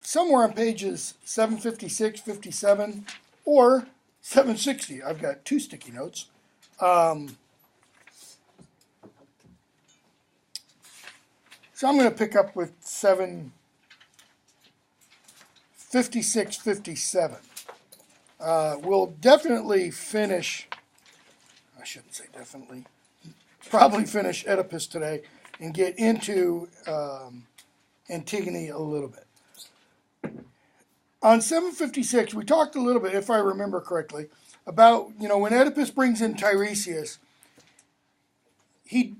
somewhere on pages 756, 57, or 760. I've got two sticky notes. So I'm going to pick up with 756, 57. We'll definitely finish, I shouldn't say definitely, probably finish Oedipus today and get into Antigone a little bit. On 756, we talked a little bit, if I remember correctly, about, when Oedipus brings in Tiresias, he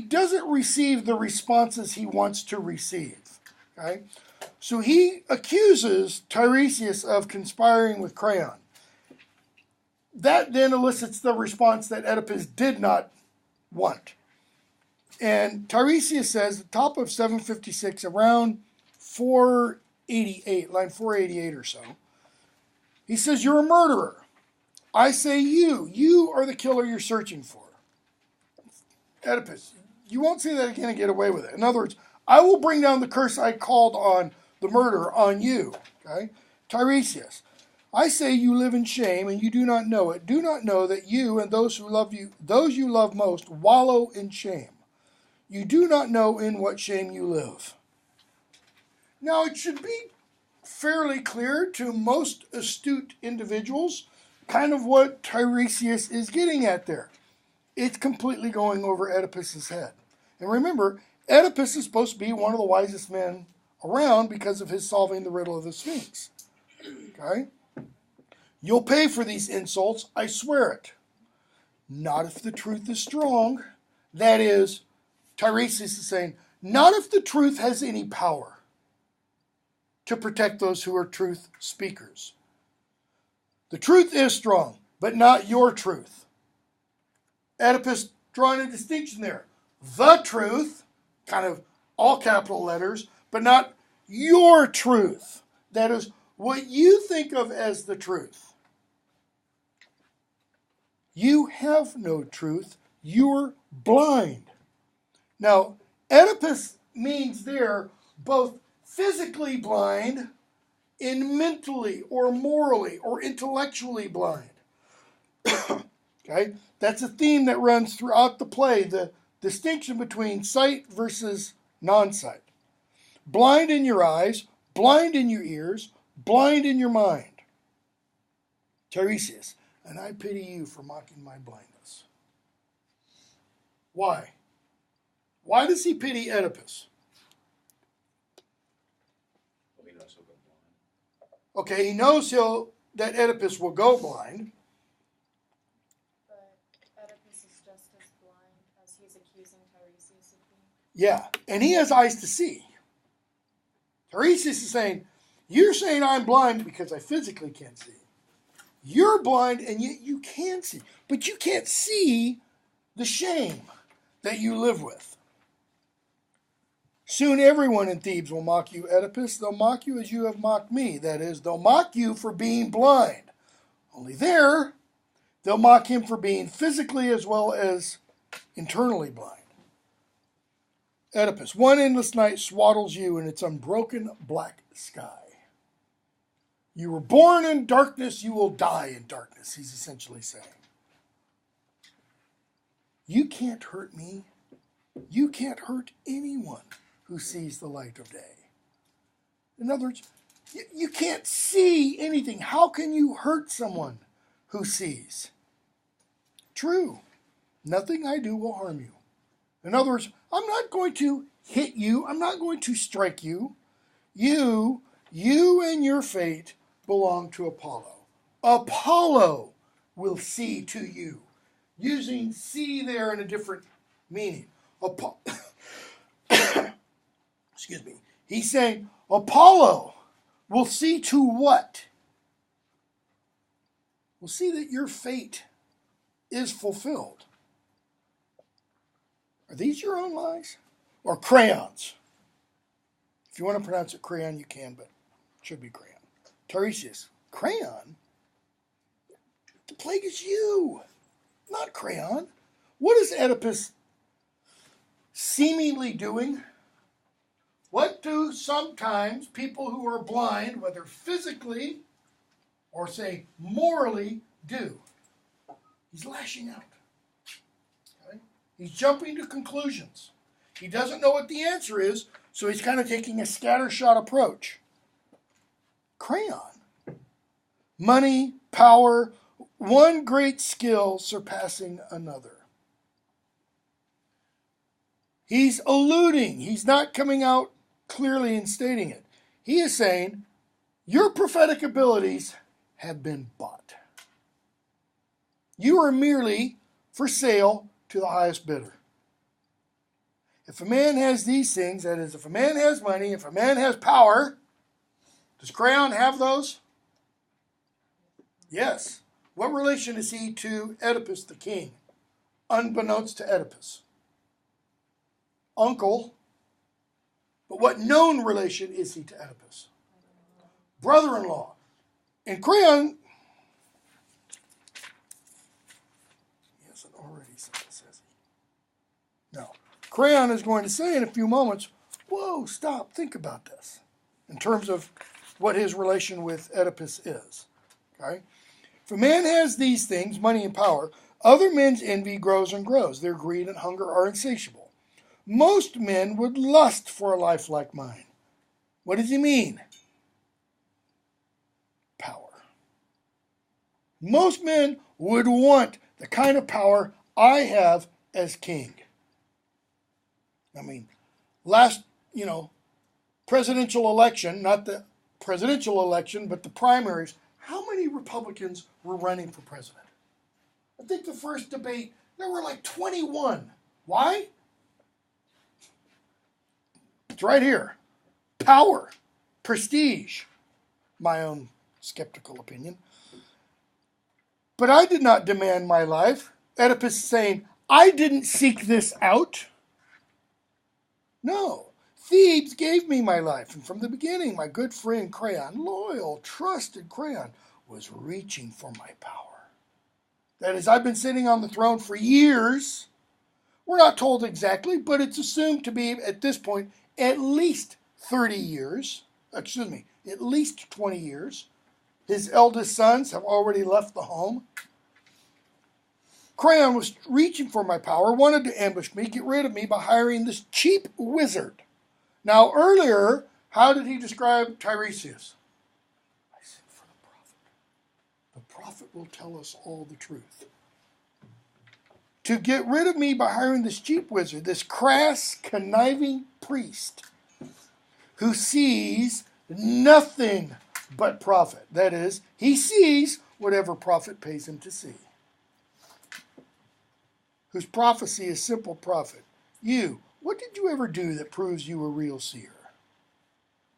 doesn't receive the responses he wants to receive. Okay? So he accuses Tiresias of conspiring with Creon. That then elicits the response that Oedipus did not want. And Tiresias says, at the top of 756, around 488, line 488 or so, he says, "You're a murderer. I say you are the killer you're searching for." Oedipus, you won't say that again and get away with it. In other words, I will bring down the curse I called on the murder on you. Okay? Tiresias, I say you live in shame and you do not know it. Do not know that you and those who love you, those you love most, wallow in shame. You do not know in what shame you live. Now, it should be fairly clear to most astute individuals kind of what Tiresias is getting at there. It's completely going over Oedipus's head. And remember, Oedipus is supposed to be one of the wisest men around because of his solving the riddle of the Sphinx. Okay? You'll pay for these insults, I swear it. Not if the truth is strong. That is, Tiresias is saying, not if the truth has any power to protect those who are truth speakers. The truth is strong, but not your truth. Oedipus drawing a distinction there. The truth, kind of all capital letters, but not your truth. That is what you think of as the truth. You have no truth. You're blind. Now, Oedipus means there both physically blind and mentally or morally or intellectually blind. Okay? That's a theme that runs throughout the play, the distinction between sight versus non-sight. Blind in your eyes, blind in your ears, blind in your mind. Tiresias, and I pity you for mocking my blindness. Why? Why does he pity Oedipus? Well, he knows he'll go blind. Okay, he knows that Oedipus will go blind. But Oedipus is just as blind as he's accusing Tiresias of being. Yeah, and he has eyes to see. Tiresias is saying, you're saying I'm blind because I physically can't see. You're blind and yet you can see. But you can't see the shame that you live with. Soon everyone in Thebes will mock you, Oedipus. They'll mock you as you have mocked me. That is, they'll mock you for being blind. Only there, they'll mock him for being physically as well as internally blind. Oedipus, one endless night swaddles you in its unbroken black sky. You were born in darkness, you will die in darkness, he's essentially saying. You can't hurt me. You can't hurt anyone who sees the light of day. In other words, you can't see anything. How can you hurt someone who sees? True. Nothing I do will harm you. In other words, I'm not going to hit you. I'm not going to strike you. You and your fate belong to Apollo. Apollo will see to you. Using see there in a different meaning. Excuse me. He's saying Apollo will see to what? Will see that your fate is fulfilled. Are these your own lies? Or crayons? If you want to pronounce it crayon, you can, but it should be crayon. Tiresias, crayon? The plague is you, not crayon. What is Oedipus seemingly doing? What do sometimes people who are blind, whether physically or say morally, do? He's lashing out. Okay? He's jumping to conclusions. He doesn't know what the answer is, so he's kind of taking a scattershot approach. Crayon. Money, power, one great skill surpassing another. He's alluding. He's not coming out clearly and stating it. He is saying, your prophetic abilities have been bought. You are merely for sale to the highest bidder. If a man has these things, that is, if a man has money, if a man has power, does Crayon have those? Yes. What relation is he to Oedipus the king? Unbeknownst to Oedipus. Uncle. But what known relation is he to Oedipus? Brother-in-law. And Crayon, he hasn't already said this, has he? No. Crayon is going to say in a few moments, whoa, stop, think about this, in terms of what his relation with Oedipus is. Okay? If a man has these things, money and power, other men's envy grows and grows. Their greed and hunger are insatiable. Most men would lust for a life like mine. What does he mean? Power. Most men would want the kind of power I have as king. I mean, last, presidential election, not the presidential election, but the primaries, how many Republicans were running for president? I think the first debate, there were like 21. Why? It's right here. Power, prestige, my own skeptical opinion. But I did not demand my life. Oedipus saying, I didn't seek this out. No. Thebes gave me my life, and from the beginning, my good friend Crayon, loyal, trusted Crayon, was reaching for my power. That is, I've been sitting on the throne for years. We're not told exactly, but it's assumed to be, at this point, at least 30 years. At least 20 years. His eldest sons have already left the home. Crayon was reaching for my power, wanted to ambush me, get rid of me by hiring this cheap wizard. Now, earlier, how did he describe Tiresias? I sent for the prophet. The prophet will tell us all the truth. To get rid of me by hiring this cheap wizard, this crass, conniving priest who sees nothing but profit. That is, he sees whatever prophet pays him to see. Whose prophecy is simple profit. You, what did you ever do that proves you a real seer?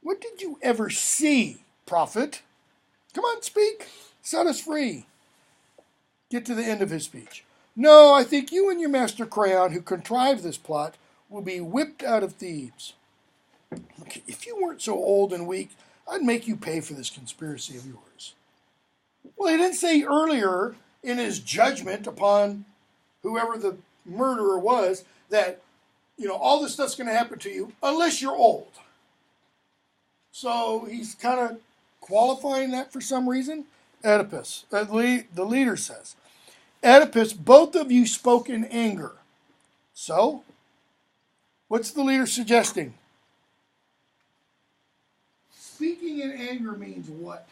What did you ever see, prophet? Come on, speak. Set us free. Get to the end of his speech. No, I think you and your master Crayon, who contrived this plot, will be whipped out of Thebes. Look, if you weren't so old and weak, I'd make you pay for this conspiracy of yours. Well, he didn't say earlier in his judgment upon whoever the murderer was that, all this stuff's going to happen to you unless you're old. So he's kind of qualifying that for some reason. Oedipus, the leader says, Oedipus, both of you spoke in anger. So, what's the leader suggesting? Speaking in anger means what?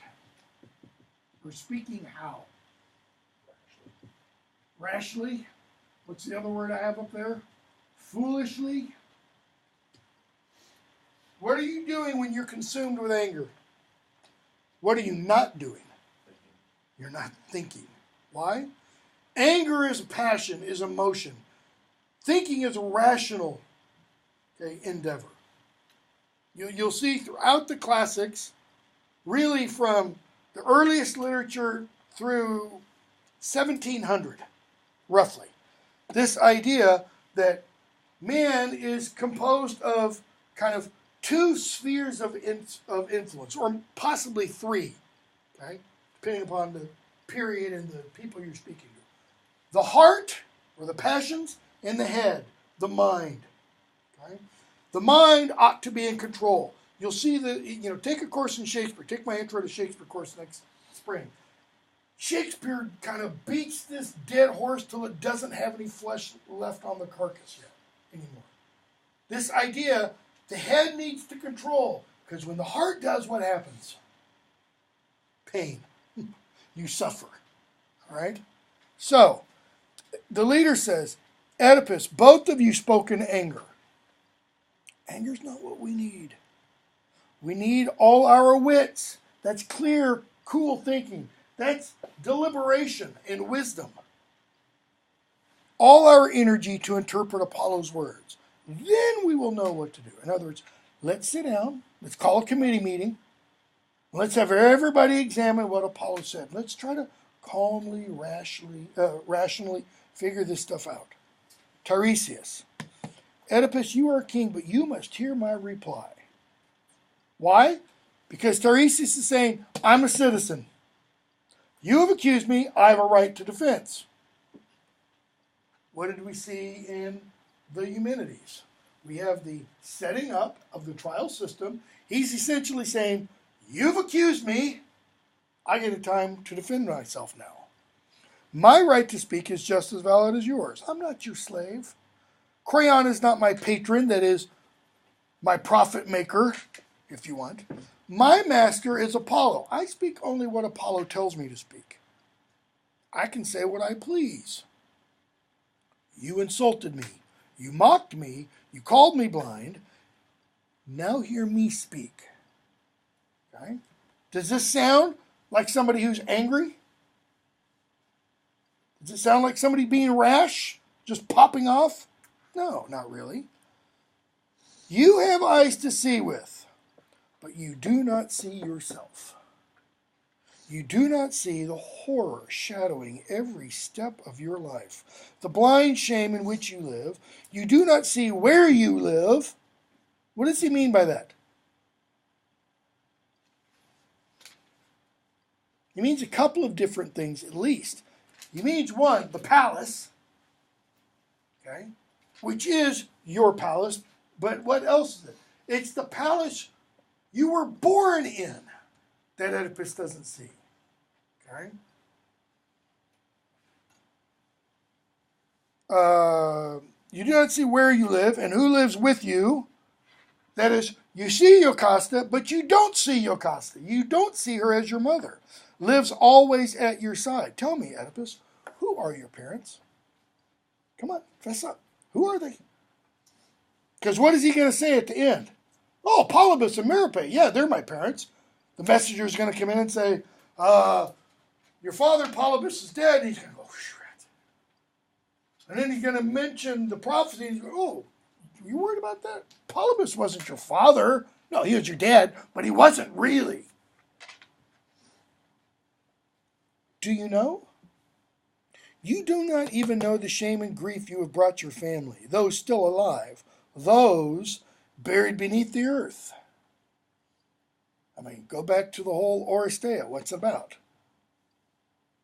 Or speaking how? Rashly. What's the other word I have up there? Foolishly. What are you doing when you're consumed with anger? What are you not doing? You're not thinking. Why? Anger is a passion, is emotion. Thinking is a rational endeavor. You'll see throughout the classics, really from the earliest literature through 1700, roughly, this idea that man is composed of kind of two spheres of influence, or possibly three, okay, depending upon the period and the people you're speaking to. The heart, or the passions, and the head, the mind. Okay? The mind ought to be in control. You'll see take a course in Shakespeare. Take my intro to Shakespeare course next spring. Shakespeare kind of beats this dead horse till it doesn't have any flesh left on the carcass yet anymore. This idea, the head needs to control, because when the heart does, what happens? Pain. You suffer. All right? So, the leader says, Oedipus, both of you spoke in anger. Anger's not what we need. We need all our wits. That's clear, cool thinking. That's deliberation and wisdom. All our energy to interpret Apollo's words. Then we will know what to do. In other words, let's sit down. Let's call a committee meeting. Let's have everybody examine what Apollo said. Let's try to calmly, rationally figure this stuff out. Tiresias. Oedipus, you are king, but you must hear my reply. Why? Because Tiresias is saying, I'm a citizen. You have accused me. I have a right to defense. What did we see in the Eumenides? We have the setting up of the trial system. He's essentially saying, you've accused me. I get a time to defend myself now. My right to speak is just as valid as yours. I'm not your slave. Creon is not my patron, that is, my profit maker, if you want. My master is Apollo. I speak only what Apollo tells me to speak. I can say what I please. You insulted me. You mocked me. You called me blind. Now hear me speak. Okay? Does this sound like somebody who's angry? Does it sound like somebody being rash? Just popping off? No, not really. You have eyes to see with, but you do not see yourself. You do not see the horror shadowing every step of your life, the blind shame in which you live. You do not see where you live. What does he mean by that? He means a couple of different things at least. He means one, the palace, okay, which is your palace, but what else is it? It's the palace you were born in that Oedipus doesn't see. Okay? You do not see where you live and who lives with you. That is, you see Jocasta, but you don't see Jocasta. You don't see her as your mother. Lives always at your side. Tell me, Oedipus, who are your parents? Come on, fess up. Who are they? Because what is he going to say at the end? Oh, Polybus and Merope. Yeah, they're my parents. The messenger is going to come in and say, your father Polybus is dead. And he's going to go, shit. And then he's going to mention the prophecy. And he's going, oh, you worried about that? Polybus wasn't your father. No, he was your dad, but he wasn't really. Do you know? You do not even know the shame and grief you have brought your family, those still alive, those buried beneath the earth. I mean, go back to the whole Oresteia. What's it about?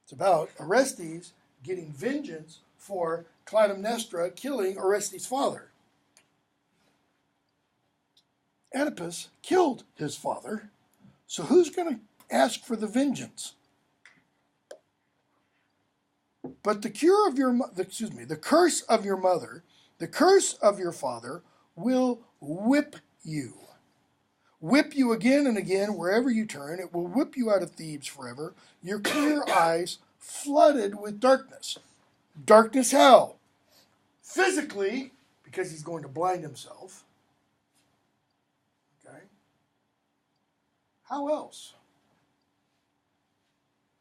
It's about Orestes getting vengeance for Clytemnestra killing Orestes' father. Oedipus killed his father, so who's going to ask for the vengeance? But the curse of your mother, the curse of your father will whip you. Whip you again and again wherever you turn. It will whip you out of Thebes forever. Your clear eyes flooded with darkness. Darkness how? Physically, because he's going to blind himself. Okay? How else?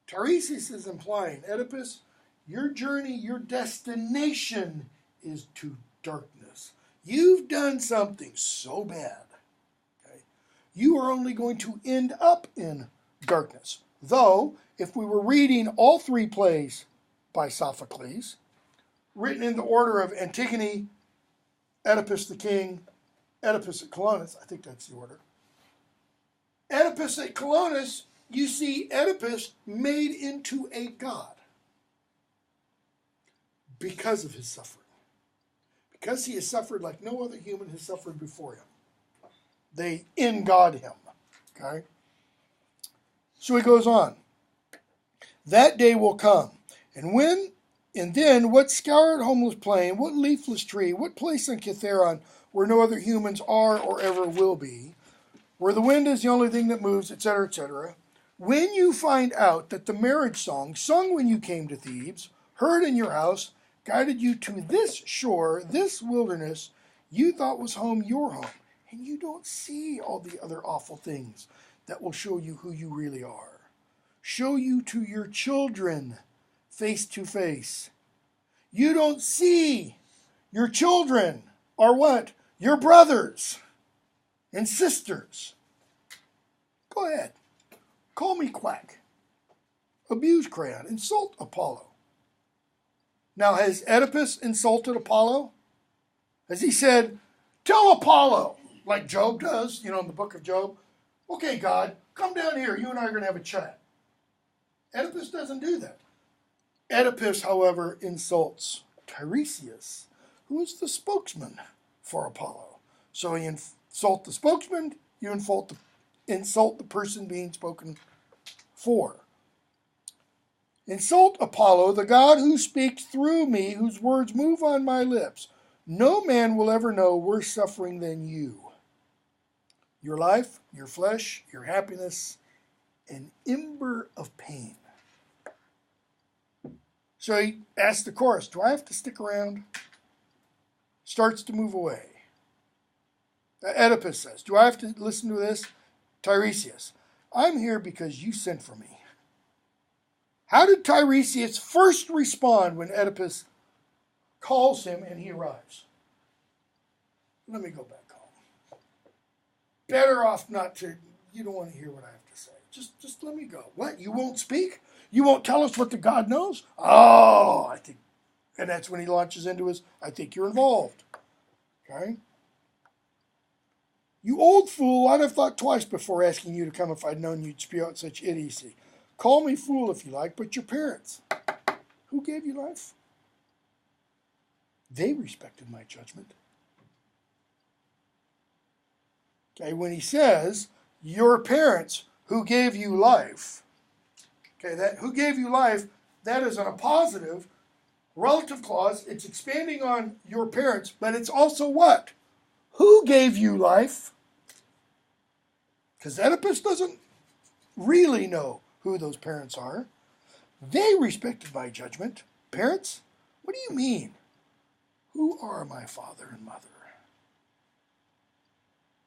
Tiresias is implying, Oedipus, your journey, your destination is to darkness. You've done something so bad. Okay? You are only going to end up in darkness. Though, if we were reading all three plays by Sophocles, written in the order of Antigone, Oedipus the king, Oedipus at Colonus, I think that's the order. Oedipus at Colonus, you see Oedipus made into a god because of his suffering. because he has suffered like no other human has suffered before him. They in-God him. Okay? So he goes on. That day will come. And then what scoured homeless plain, what leafless tree, what place on Kithaeron where no other humans are or ever will be, where the wind is the only thing that moves, etc., etc. When you find out that the marriage song, sung when you came to Thebes, heard in your house, guided you to this shore, this wilderness, you thought was home, your home, and you don't see all the other awful things that will show you who you really are. Show you to your children face to face. You don't see your children are what? Your brothers and sisters. Go ahead. Call me quack. Abuse Crayon. Insult Apollo. Now, has Oedipus insulted Apollo? Has he said, tell Apollo, like Job does, in the book of Job, okay, God, come down here. You and I are going to have a chat. Oedipus doesn't do that. Oedipus, however, insults Tiresias, who is the spokesman for Apollo. So he insults the spokesman, you insult the person being spoken for. Insult Apollo, the God who speaks through me, whose words move on my lips. No man will ever know worse suffering than you. Your life, your flesh, your happiness, an ember of pain. So he asks the chorus, do I have to stick around? Starts to move away. Oedipus says, do I have to listen to this? Tiresias, I'm here because you sent for me. How did Tiresias first respond when Oedipus calls him and he arrives? Let me go back home. Better off not to, you don't want to hear what I have to say. Just let me go. What, you won't speak? You won't tell us what the God knows? Oh, I think, and that's when he launches into his, I think you're involved. Okay? You old fool, I'd have thought twice before asking you to come if I'd known you'd spew out such idiocy. Call me fool if you like, but your parents, who gave you life? They respected my judgment. Okay, when he says, your parents who gave you life, okay, that who gave you life, that is in a positive relative clause. It's expanding on your parents, but it's also what? Who gave you life? Because Oedipus doesn't really know who those parents are. They respected my judgment. Parents? What do you mean? Who are my father and mother?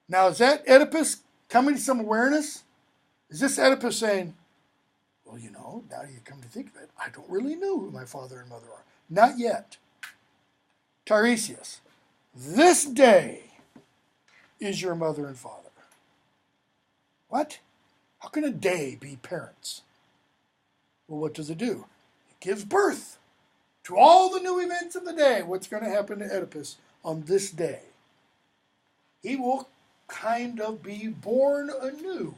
Now, is that Oedipus coming to some awareness? Is this Oedipus saying, well, now you come to think of it, I don't really know who my father and mother are. Not yet. Tiresias, this day is your mother and father. What? How can a day be parents? Well, what does it do? It gives birth to all the new events of the day. What's going to happen to Oedipus on this day? He will kind of be born anew.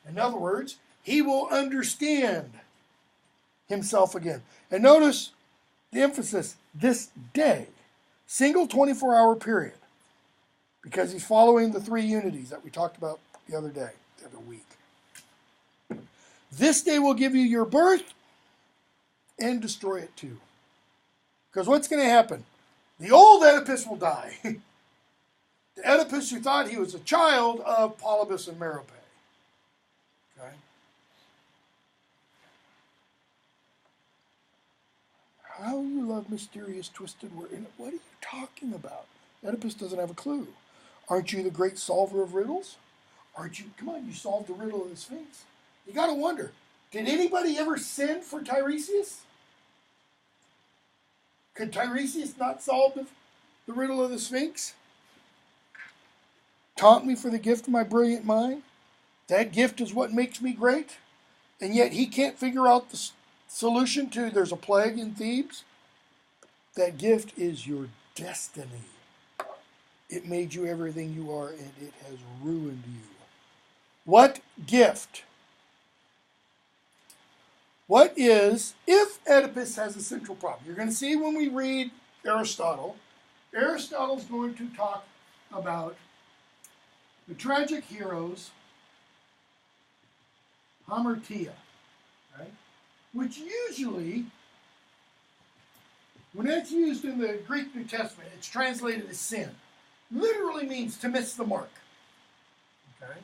In other words, he will understand himself again. And notice the emphasis, this day, single 24-hour period, because he's following the three unities that we talked about the other week. This day will give you your birth and destroy it too. Because what's going to happen? The old Oedipus will die. The Oedipus who thought he was a child of Polybus and Merope. Okay? How you love mysterious, twisted word. What are you talking about? Oedipus doesn't have a clue. Aren't you the great solver of riddles? Aren't you? Come on, you solved the riddle of the Sphinx. You got to wonder, did anybody ever send for Tiresias? Could Tiresias not solve the riddle of the Sphinx? Taunt me for the gift of my brilliant mind? That gift is what makes me great? And yet he can't figure out the solution to there's a plague in Thebes? That gift is your destiny. It made you everything you are, and it has ruined you. What gift? What is, if Oedipus has a central problem? You're going to see when we read Aristotle, Aristotle's going to talk about the tragic heroes, hamartia, right? Which usually, when it's used in the Greek New Testament, it's translated as sin. Literally means to miss the mark. Okay?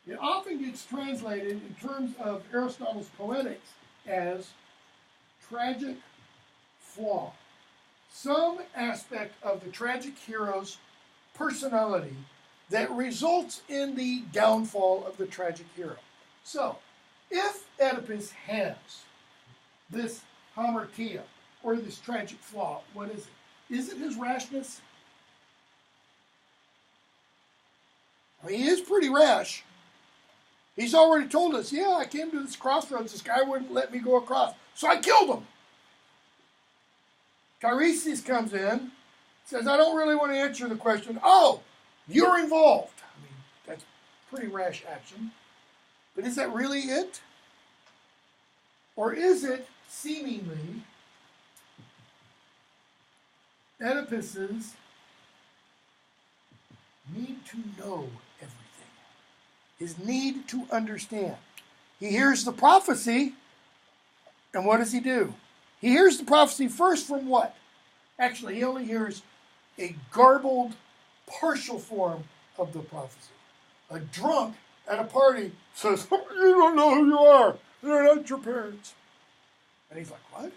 It often gets translated in terms of Aristotle's Poetics as tragic flaw. Some aspect of the tragic hero's personality that results in the downfall of the tragic hero. So, if Oedipus has this hamartia, or this tragic flaw, what is it? Is it his rashness? I mean, he is pretty rash. He's already told us, yeah, I came to this crossroads, this guy wouldn't let me go across, so I killed him. Tiresias comes in, says, I don't really want to answer the question. Oh, you're involved. I mean, that's pretty rash action. But is that really it? Or is it seemingly Oedipus's need to know everything? His need to understand. He hears the prophecy, and what does he do? He hears the prophecy first from what? Actually, he only hears a garbled, partial form of the prophecy. A drunk at a party says, you don't know who you are. They're not your parents. And he's like, what?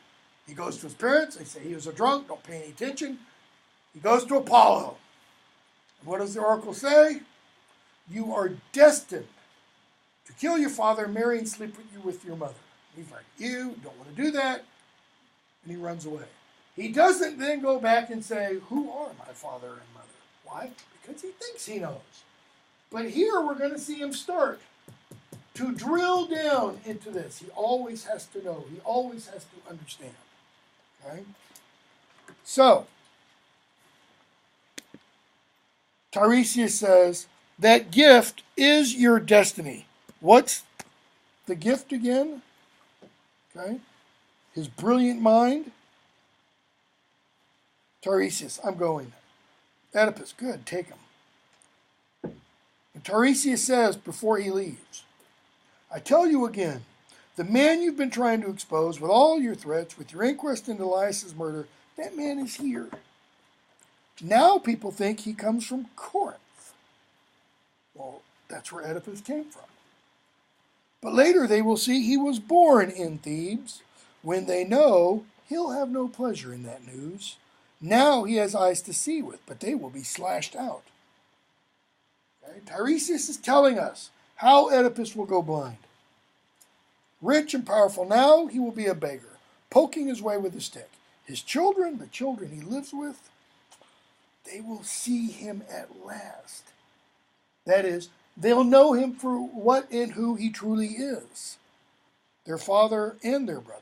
He goes to his parents. They say he was a drunk. Don't pay any attention. He goes to Apollo. And what does the oracle say? You are destined to kill your father, marry and sleep with your mother. He's like, you don't want to do that. And he runs away. He doesn't then go back and say, who are my father and mother? Why? Because he thinks he knows. But here we're going to see him start to drill down into this. He always has to know. He always has to understand. Okay? So, Tiresias says, that gift is your destiny. What's the gift again? Okay? His brilliant mind. Tiresias, I'm going. Oedipus, good, take him. And Tiresias says before he leaves, I tell you again, the man you've been trying to expose with all your threats, with your inquest into Laius' murder, that man is here. Now people think he comes from Corinth. Well, that's where Oedipus came from. But later they will see he was born in Thebes. When they know, he'll have no pleasure in that news. Now he has eyes to see with, but they will be slashed out. Okay? Tiresias is telling us how Oedipus will go blind. Rich and powerful now, he will be a beggar, poking his way with a stick. His children, the children he lives with, they will see him at last. That is, they'll know him for what and who he truly is. Their father and their brother,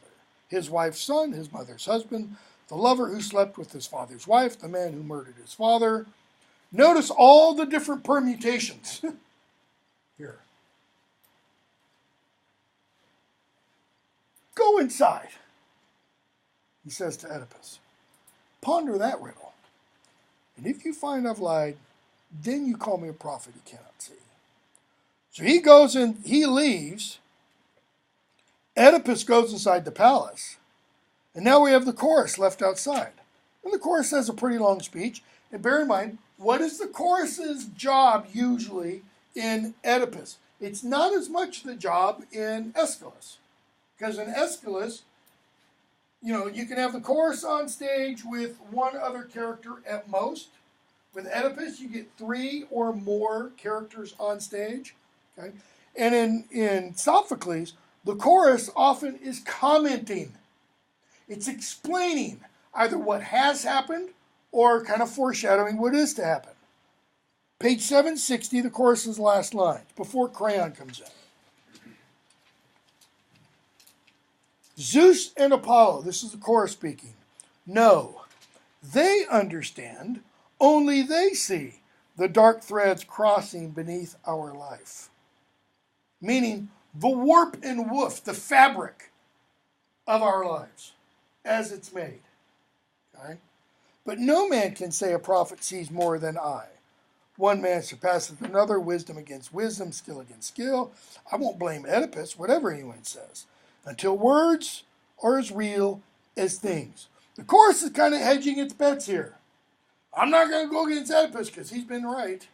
his wife's son, his mother's husband, the lover who slept with his father's wife, the man who murdered his father. Notice all the different permutations here. Go inside, he says to Oedipus. Ponder that riddle. And if you find I've lied, then you call me a prophet you cannot see. So he goes and he leaves. Oedipus goes inside the palace. And now we have the chorus left outside. And the chorus has a pretty long speech. And bear in mind, what is the chorus's job usually in Oedipus? It's not as much the job in Aeschylus. Because in Aeschylus, you can have the chorus on stage with one other character at most. With Oedipus, you get 3 or more characters on stage. Okay? And in Sophocles, the chorus often is commenting. It's explaining either what has happened or kind of foreshadowing what is to happen. Page 760, the chorus's last line, before Crayon comes in. Zeus and Apollo, this is the chorus speaking. No, they understand, only they see the dark threads crossing beneath our life. Meaning the warp and woof, the fabric of our lives as it's made. Okay? But no man can say a prophet sees more than I. One man surpasseth another, wisdom against wisdom, skill against skill. I won't blame Oedipus, whatever anyone says, until words are as real as things. The chorus is kind of hedging its bets here. I'm not going to go against Oedipus because he's been right.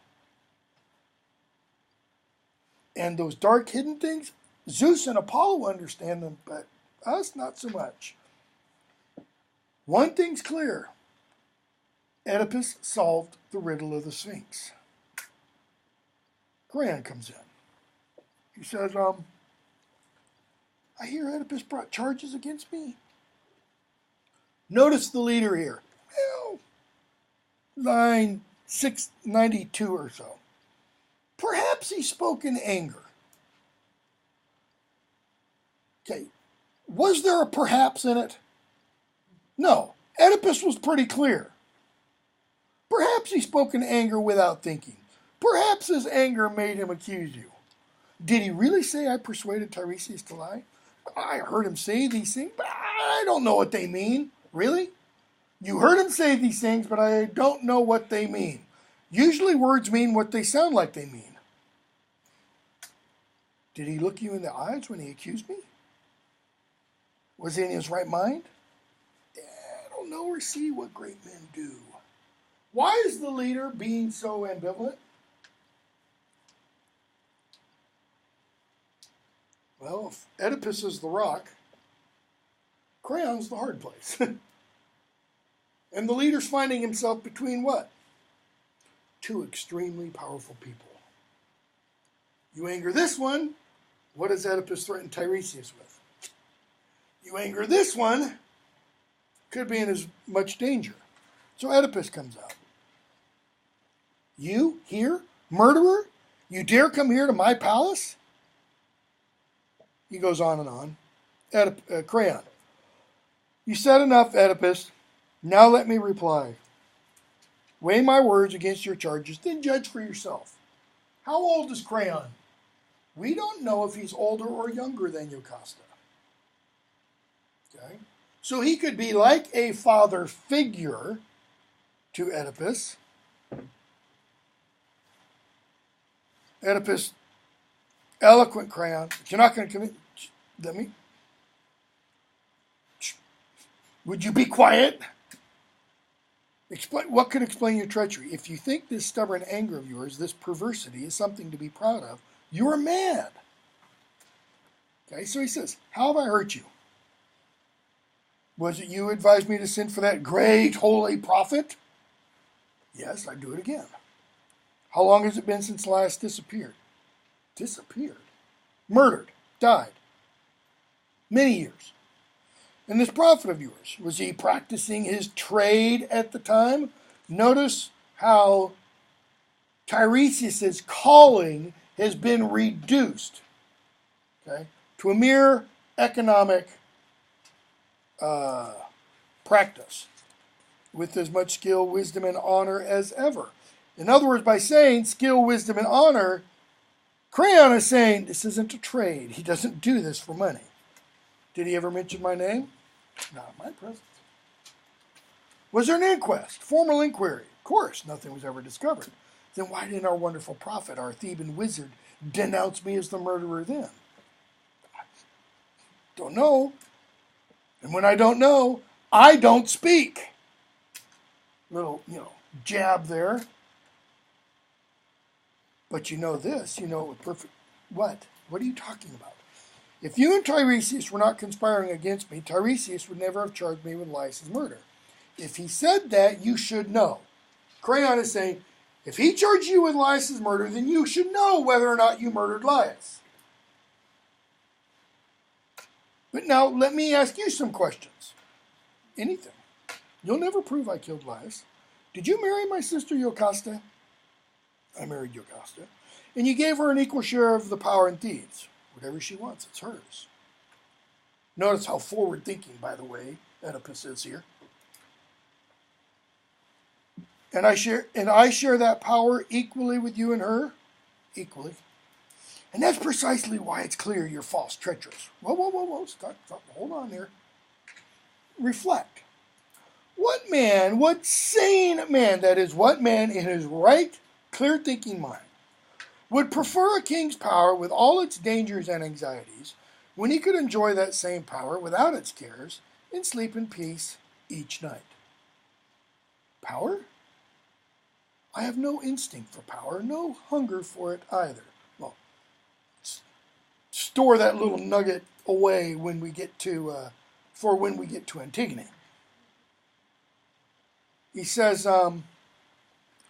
And those dark hidden things, Zeus and Apollo understand them, but us not so much. One thing's clear. Oedipus solved the riddle of the Sphinx. Creon comes in. He says, I hear Oedipus brought charges against me. Notice the leader here. Well, line 692 or so. Perhaps he spoke in anger. Okay, was there a perhaps in it? No, Oedipus was pretty clear. Perhaps he spoke in anger without thinking. Perhaps his anger made him accuse you. Did he really say, I persuaded Tiresias to lie? I heard him say these things, but I don't know what they mean. Really? You heard him say these things, but I don't know what they mean. Usually words mean what they sound like they mean. Did he look you in the eyes when he accused me? Was he in his right mind? I don't know or see what great men do. Why is the leader being so ambivalent? Well, if Oedipus is the rock, Creon's the hard place. And the leader's finding himself between what? Two extremely powerful people. You anger this one, what does Oedipus threaten Tiresias with? You anger this one, could be in as much danger. So Oedipus comes out. You here, murderer? You dare come here to my palace? He goes on and on. Creon. You said enough, Oedipus. Now let me reply. Weigh my words against your charges, then judge for yourself. How old is Creon? We don't know if he's older or younger than Jocasta. Okay? So he could be like a father figure to Oedipus. Oedipus, eloquent Creon, but you're not going to commit. Let me. Would you be quiet? Explain, what could explain your treachery? If you think this stubborn anger of yours, this perversity, is something to be proud of, you're mad. Okay, so he says, how have I hurt you? Was it you who advised me to send for that great holy prophet? Yes, I'd do it again. How long has it been since Laius disappeared? Disappeared? Murdered? Died? Many years. And this prophet of yours, was he practicing his trade at the time? Notice how Tiresias' calling has been reduced, okay, to a mere economic practice with as much skill, wisdom, and honor as ever. In other words, by saying skill, wisdom, and honor, Creon is saying this isn't a trade. He doesn't do this for money. Did he ever mention my name? Not in my presence. Was there an inquest? Formal inquiry? Of course, nothing was ever discovered. Then why didn't our wonderful prophet, our Theban wizard, denounce me as the murderer then? Don't know. And when I don't know, I don't speak. Little, jab there. But you know this, with perfect, what? What are you talking about? If you and Tiresias were not conspiring against me, Tiresias would never have charged me with Laius' murder. If he said that, you should know. Creon is saying, if he charged you with Laius' murder, then you should know whether or not you murdered Laius. But now, let me ask you some questions. Anything. You'll never prove I killed Laius. Did you marry my sister Jocasta? I married Jocasta. And you gave her an equal share of the power in Thebes. Whatever she wants, it's hers. Notice how forward-thinking, by the way, Oedipus is here. And I share that power equally with you and her? Equally. And that's precisely why it's clear you're false, treacherous. Whoa. Stop. Hold on here. Reflect. what sane man, that is, what man in his right, clear thinking mind, would prefer a king's power with all its dangers and anxieties when he could enjoy that same power without its cares and sleep in peace each night? Power? I have no instinct for power, no hunger for it either. Well, store that little nugget away when we get to for when we get to Antigone. He says,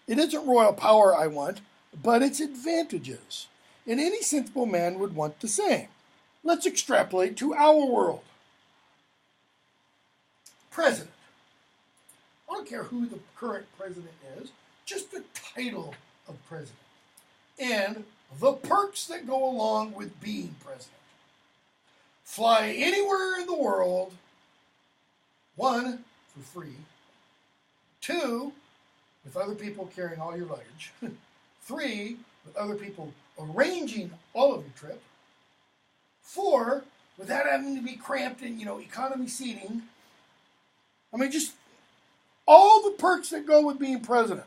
it isn't royal power I want, but its advantages. And any sensible man would want the same. Let's extrapolate to our world. President. I don't care who the current president is, just the title of president. And the perks that go along with being president. Fly anywhere in the world. 1, for free. 2, with other people carrying all your luggage. 3, with other people arranging all of your trip. 4, without having to be cramped in, economy seating. I mean, just all the perks that go with being president.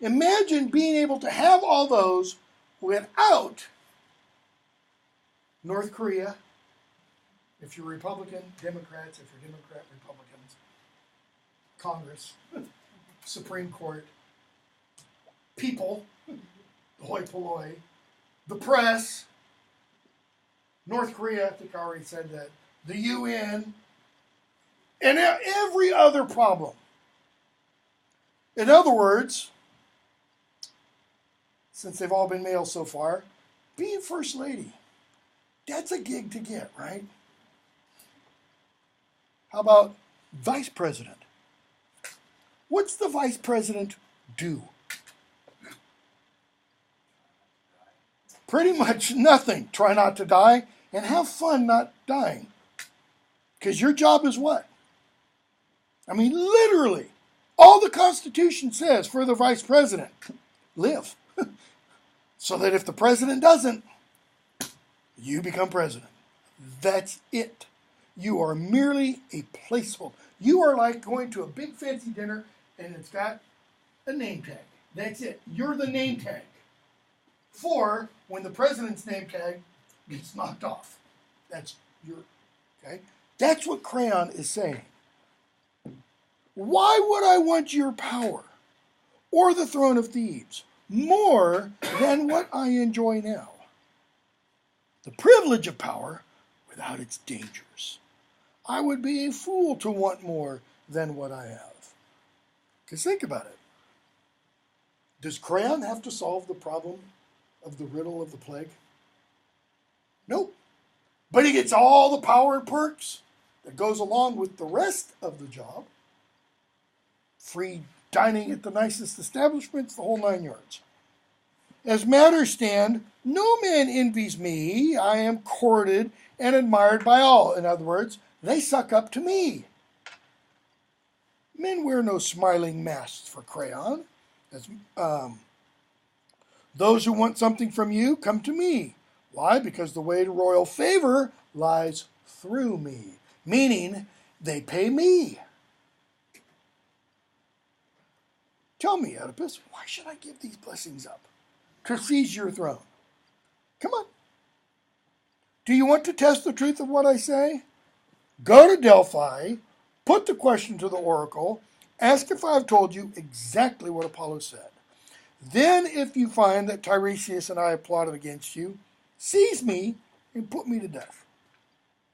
Imagine being able to have all those without North Korea, if you're Republican, Democrats, if you're Democrat, Republicans, Congress, Supreme Court, people, the hoi polloi, the press, North Korea, I think I already said that, the UN, and every other problem. In other words, since they've all been male so far, being First Lady, that's a gig to get, right? How about Vice President? What's the Vice President do? Pretty much nothing. Try not to die and have fun not dying. Because your job is what? I mean, literally, all the Constitution says for the Vice President, live. So that if the president doesn't, you become president. That's it. You are merely a placeholder. You are like going to a big fancy dinner and it's got a name tag. That's it. You're the name tag. For when the president's name tag gets knocked off. That's your, okay? That's what Crayon is saying. Why would I want your power or the throne of Thebes more than what I enjoy now? The privilege of power without its dangers. I would be a fool to want more than what I have. Because think about it. Does Crayon have to solve the problem of the riddle of the plague? Nope. But he gets all the power and perks that goes along with the rest of the job. Free dining at the nicest establishments, the whole 9 yards. As matters stand, no man envies me. I am courted and admired by all. In other words, they suck up to me. Men wear no smiling masks for Crayon. Those who want something from you come to me. Why? Because the way to royal favor lies through me. Meaning, they pay me. Tell me, Oedipus, why should I give these blessings up? To seize your throne. Come on. Do you want to test the truth of what I say? Go to Delphi, put the question to the oracle, ask if I've told you exactly what Apollo said. Then, if you find that Tiresias and I have plotted against you, seize me and put me to death.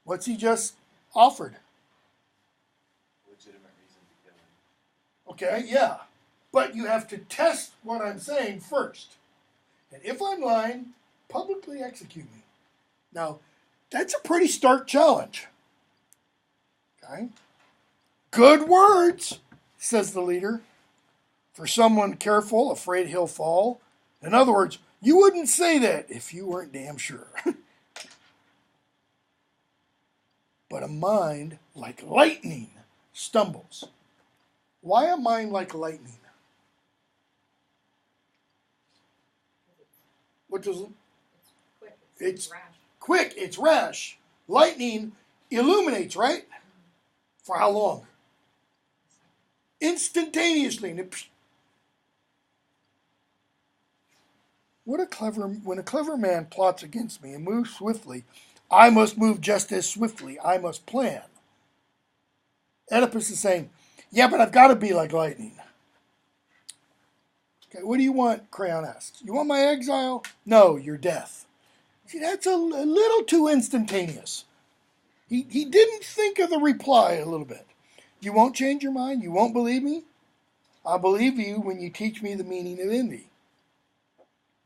What's he just offered? Legitimate reason to kill him. Okay, yeah. But you have to test what I'm saying first. And if I'm lying, publicly execute me. Now, that's a pretty stark challenge. Okay? Good words, says the leader. For someone careful, afraid he'll fall. In other words, you wouldn't say that if you weren't damn sure. But a mind like lightning stumbles. Why a mind like lightning? What does it? It's quick. It's rash. Quick, it's rash. Lightning illuminates, right? For how long? instantaneously. And when a clever man plots against me and moves swiftly, I must move just as swiftly. I must plan. Oedipus is saying, yeah, but I've got to be like lightning. Okay, what do you want? Creon asks. You want my exile? No, your death. See, that's a little too instantaneous. He didn't think of the reply a little bit. You won't change your mind? You won't believe me? I'll believe you when you teach me the meaning of envy.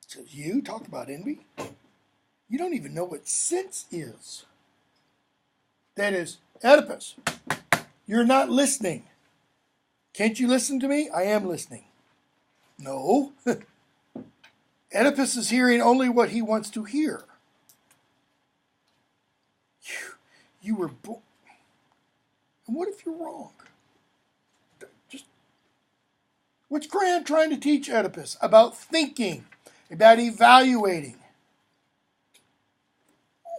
Says, you talk about envy? You don't even know what sense is. That is, Oedipus, you're not listening. Can't you listen to me? I am listening. No. Oedipus is hearing only what he wants to hear. You were born. And what if you're wrong? What's Creon trying to teach Oedipus? About thinking, about evaluating.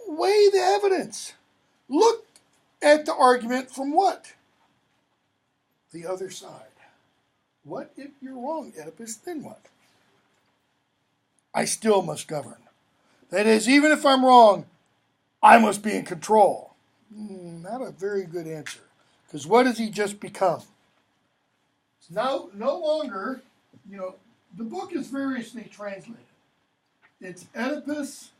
Weigh the evidence. Look at the argument from what? The other side. What if you're wrong, Oedipus? Then what? I still must govern. That is, even if I'm wrong, I must be in control. Not a very good answer. Because what has he just become? It's now no longer, the book is variously translated. It's Oedipus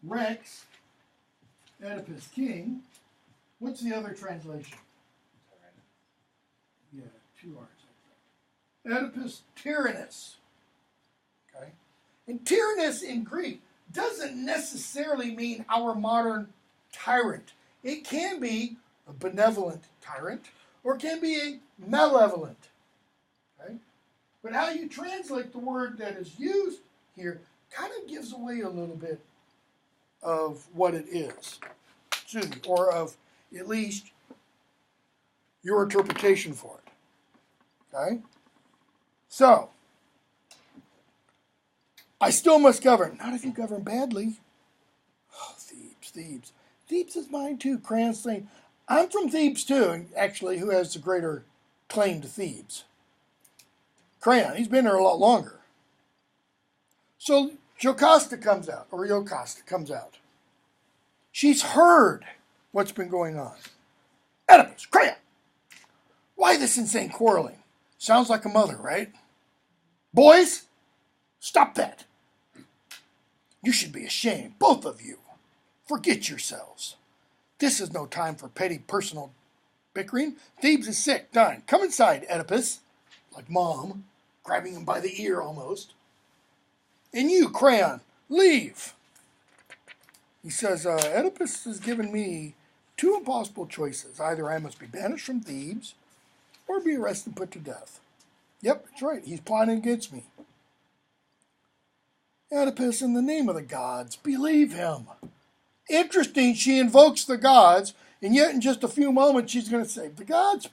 Rex, Oedipus King. What's the other translation? Yeah, 2 R's. Oedipus Tyrannus. Okay? And tyrannus in Greek doesn't necessarily mean our modern tyrant. It can be a benevolent tyrant or it can be a malevolent. Okay? But how you translate the word that is used here kind of gives away a little bit of what it is. Excuse me, or of at least your interpretation for it. Okay? So, I still must govern. Not if you govern badly. Oh, Thebes. Thebes is mine too. Creon's saying, I'm from Thebes too. And actually, who has the greater claim to Thebes? Creon. He's been there a lot longer. So Jocasta comes out. She's heard what's been going on. Oedipus, Creon. Why this insane quarreling? Sounds like a mother, right? Boys, stop that. You should be ashamed, both of you. Forget yourselves. This is no time for petty personal bickering. Thebes is sick, dying. Come inside, Oedipus. Like mom, grabbing him by the ear almost. And you, Creon, leave. He says, Oedipus has given me 2 impossible choices. Either I must be banished from Thebes or be arrested and put to death. Yep, that's right. He's plotting against me. Oedipus, in the name of the gods, believe him. Interesting, she invokes the gods, and yet in just a few moments she's going to say, the gods,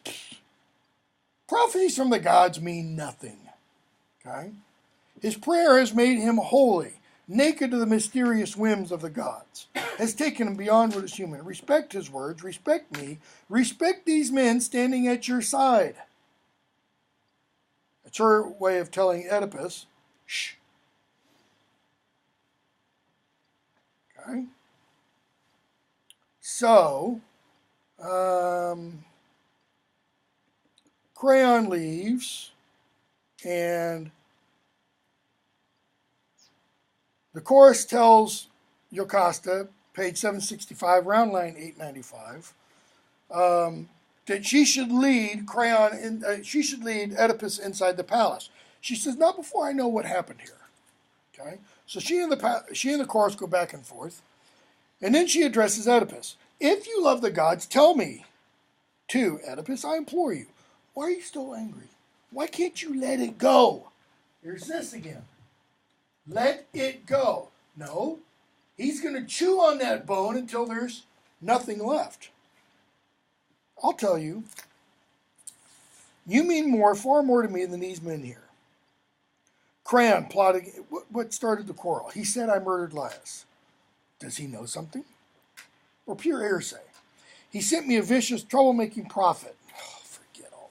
prophecies from the gods mean nothing. Okay? His prayer has made him holy, naked to the mysterious whims of the gods, has taken him beyond what is human. Respect his words, respect me, respect these men standing at your side. It's her way of telling Oedipus, shh. Okay? So, Creon leaves, and the chorus tells Jocasta, page 765, round line 895, that she should lead Oedipus inside the palace. She says, not before I know what happened here. Okay, so she and the chorus go back and forth, and then she addresses Oedipus. If you love the gods, tell me. Too, Oedipus, I implore you. Why are you still angry? Why can't you let it go? Here's this again. Let it go. No, he's going to chew on that bone until there's nothing left. I'll tell you, you mean far more to me than these men here. Creon plotted. What started the quarrel? He said I murdered Laius. Does he know something? Or pure hearsay? He sent me a vicious, troublemaking prophet. Oh, forget all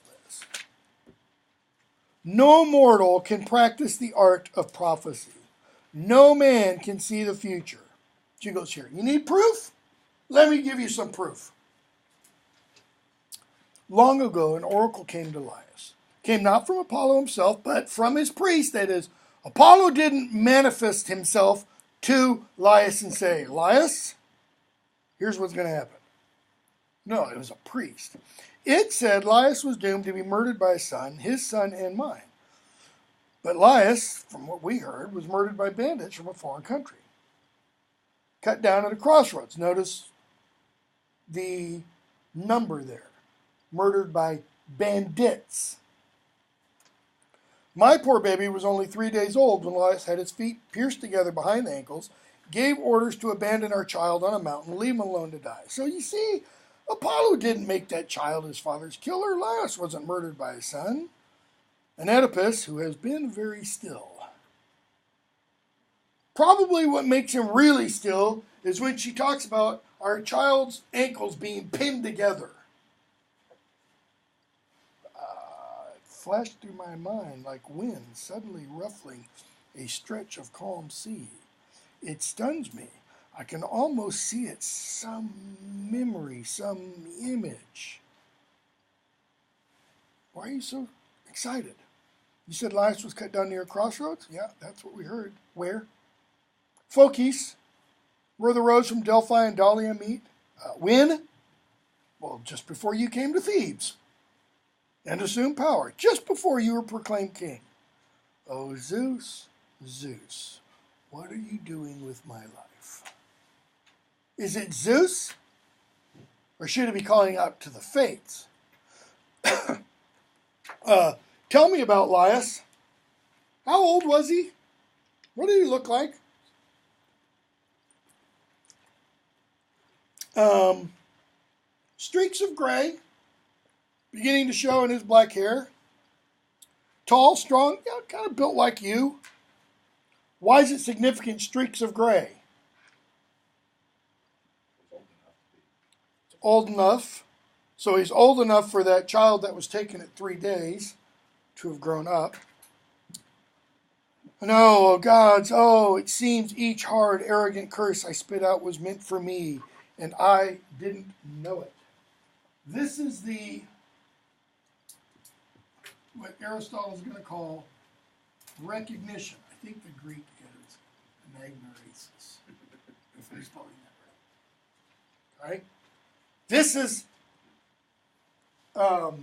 No mortal can practice the art of prophecy. No man can see the future. She goes, here, you need proof? Let me give you some proof. Long ago, an oracle came to Laius. Came not from Apollo himself, but from his priest. That is, Apollo didn't manifest himself to Laius and say, Laius, here's what's going to happen. No, it was a priest. It said Laius was doomed to be murdered by his son and mine. But Laius, from what we heard, was murdered by bandits from a foreign country. Cut down at a crossroads. Notice the number there. Murdered by bandits. My poor baby was only 3 days old when Laius had his feet pierced together behind the ankles, gave orders to abandon our child on a mountain, leave him alone to die. So you see, Apollo didn't make that child his father's killer. Laius wasn't murdered by his son. And Oedipus, who has been very still. Probably what makes him really still is when she talks about our child's ankles being pinned together. It flashed through my mind like wind suddenly ruffling a stretch of calm sea. It stuns me. I can almost see it, some memory, some image. Why are you so excited? You said Laius was cut down near a crossroads? Yeah, that's what we heard. Where? Phokis, where the roads from Delphi and Dahlia meet. When? Well, just before you came to Thebes and assumed power, just before you were proclaimed king. Oh, Zeus, Zeus, what are you doing with my life? Is it Zeus? Or should it be calling out to the fates? Tell me about Laius. How old was he? What did he look like? Streaks of gray beginning to show in his black hair. Tall, strong, kind of built like you. Why is it significant streaks of gray? Old enough. So he's old enough for that child that was taken at 3 days to have grown up. No, gods, it seems each hard, arrogant curse I spit out was meant for me, and I didn't know it. This is what Aristotle is going to call recognition. I think the Greek is anagnoresis, if I'm spelling that right. All right? This is Anagnoresis,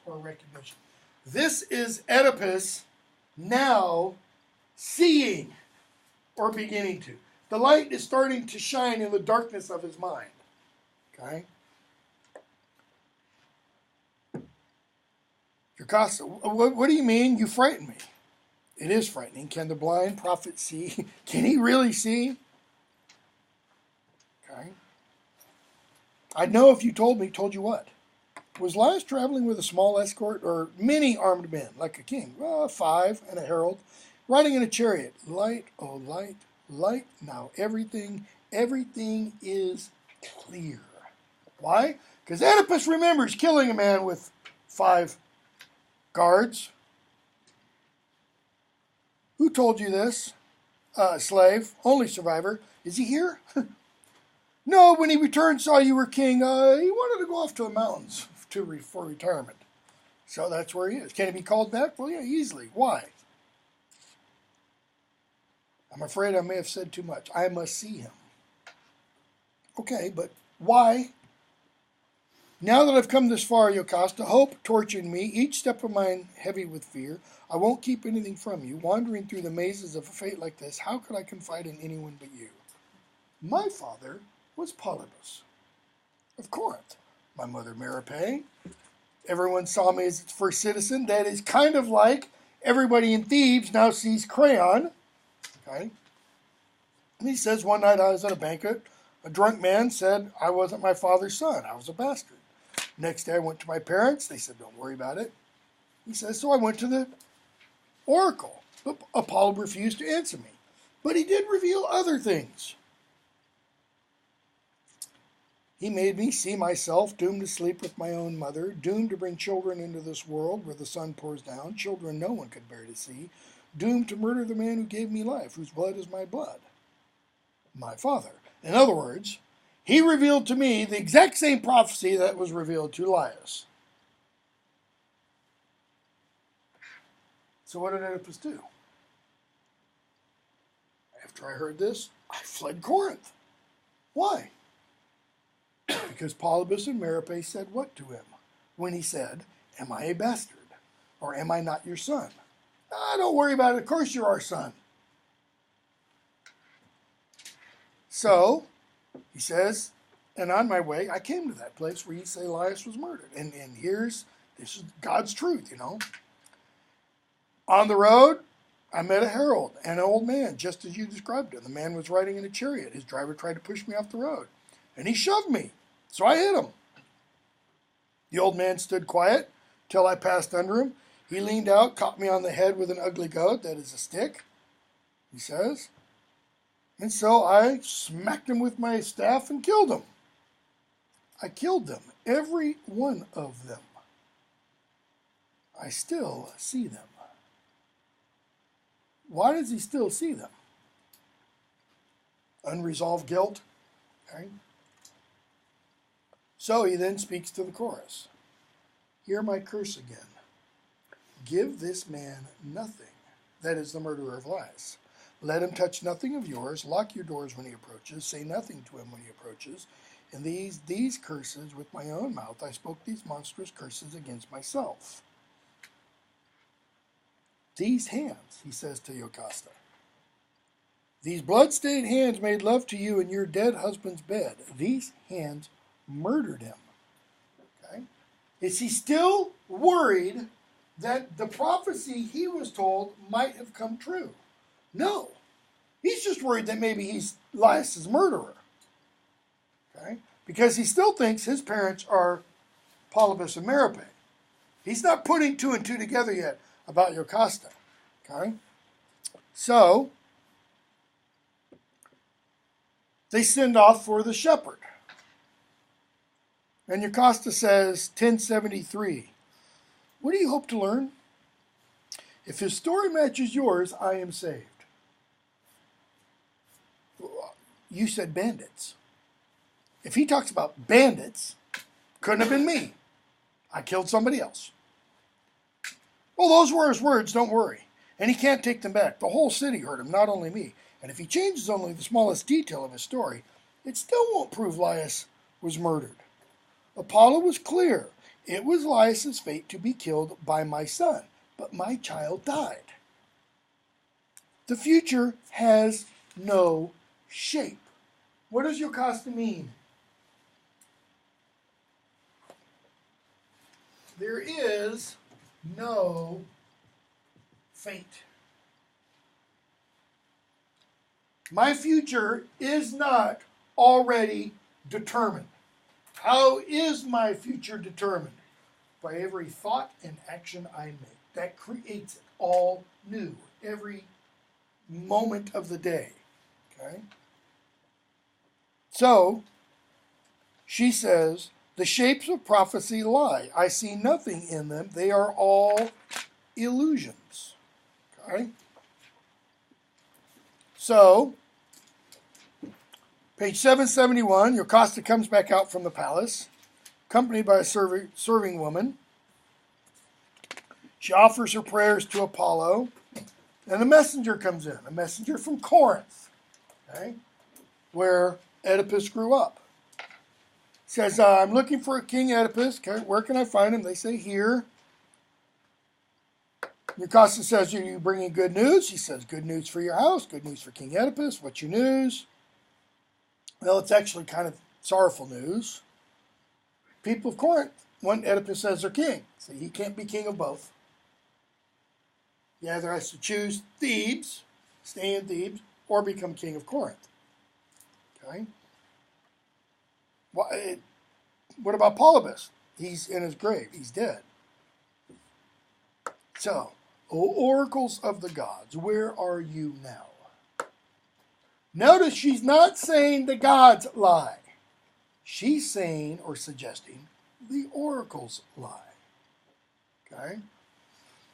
or recognition. This is Oedipus now seeing, or beginning to. The light is starting to shine in the darkness of his mind. Okay? Jocasta, what do you mean? You frighten me. It is frightening. Can the blind prophet see? Can he really see? Okay. I'd know if you told me. Told you what? Was Laius traveling with a small escort or many armed men, like a king? 5 and a herald, riding in a chariot. Light, oh light, light. Now everything is clear. Why? Because Oedipus remembers killing a man with 5 guards. Who told you this? Slave, only survivor. Is he here? No, when he returned, saw you were king. He wanted to go off to the mountains for retirement. So that's where he is. Can he be called back? Well, yeah, easily. Why? I'm afraid I may have said too much. I must see him. Okay, but why? Now that I've come this far, Jocasta, hope tortured me, each step of mine heavy with fear. I won't keep anything from you. Wandering through the mazes of a fate like this, how could I confide in anyone but you? My father was Polybus of Corinth. My mother, Merope. Everyone saw me as its first citizen. That is kind of like everybody in Thebes now sees Crayon. Okay? And he says, one night I was at a banquet. A drunk man said I wasn't my father's son. I was a bastard. Next day I went to my parents. They said, don't worry about it. He says, so I went to the oracle. But Apollo refused to answer me. But he did reveal other things. He made me see myself doomed to sleep with my own mother, doomed to bring children into this world where the sun pours down, children no one could bear to see, doomed to murder the man who gave me life, whose blood is my blood, my father. In other words, he revealed to me the exact same prophecy that was revealed to Elias. So what did Oedipus do? After I heard this, I fled Corinth. Why? Because Polybus and Merope said what to him when he said, "Am I a bastard? Or am I not your son?" "Ah, don't worry about it. Of course you're our son." So, he says, and on my way, I came to that place where you say Elias was murdered. And this is God's truth, On the road, I met a herald and an old man, just as you described it. The man was riding in a chariot. His driver tried to push me off the road, and he shoved me, so I hit him. The old man stood quiet till I passed under him. He leaned out, caught me on the head with an ugly goad, that is a stick, he says. And so I smacked him with my staff and killed him. I killed them, every one of them. I still see them. Why does he still see them? Unresolved guilt. Okay. So he then speaks to the chorus. Hear my curse again. Give this man nothing, that is the murderer of Elias. Let him touch nothing of yours. Lock your doors when he approaches. Say nothing to him when he approaches. And these curses, with my own mouth, I spoke these monstrous curses against myself. These hands, he says to Jocasta, these blood-stained hands made love to you in your dead husband's bed. These hands murdered him. Okay? Is he still worried that the prophecy he was told might have come true? No. He's just worried that maybe he's Elias' murderer. Okay? Because he still thinks his parents are Polybus and Merope. He's not putting two and two together yet about Jocasta. Okay? So, they send off for the shepherd. And Jocasta says, 1073, what do you hope to learn? If his story matches yours, I am saved. You said bandits. If he talks about bandits, couldn't have been me. I killed somebody else. Well, those were his words, don't worry. And he can't take them back. The whole city heard him, not only me. And if he changes only the smallest detail of his story, it still won't prove Laius was murdered. Apollo was clear. It was Laius' fate to be killed by my son, but my child died. The future has no shape. What does Jocasta mean? There is no fate. My future is not already determined. How is my future determined? By every thought and action I make. That creates it all new, every moment of the day. Okay? So, she says, the shapes of prophecy lie. I see nothing in them. They are all illusions. Okay? So, page 771, Jocasta comes back out from the palace, accompanied by a serving woman. She offers her prayers to Apollo, and a messenger comes in, a messenger from Corinth, okay, where Oedipus grew up. Says, I'm looking for King Oedipus. Okay, where can I find him? They say, here. Jocasta says, are you bringing good news? He says, good news for your house, good news for King Oedipus. What's your news? Well, it's actually kind of sorrowful news. People of Corinth want Oedipus as their king. So he can't be king of both. He either has to choose Thebes, stay in Thebes, or become king of Corinth. Okay? What about Polybus? He's in his grave. He's dead. So, O oracles of the gods, where are you now? Notice she's not saying the gods lie. She's saying or suggesting the oracle's lie. Okay?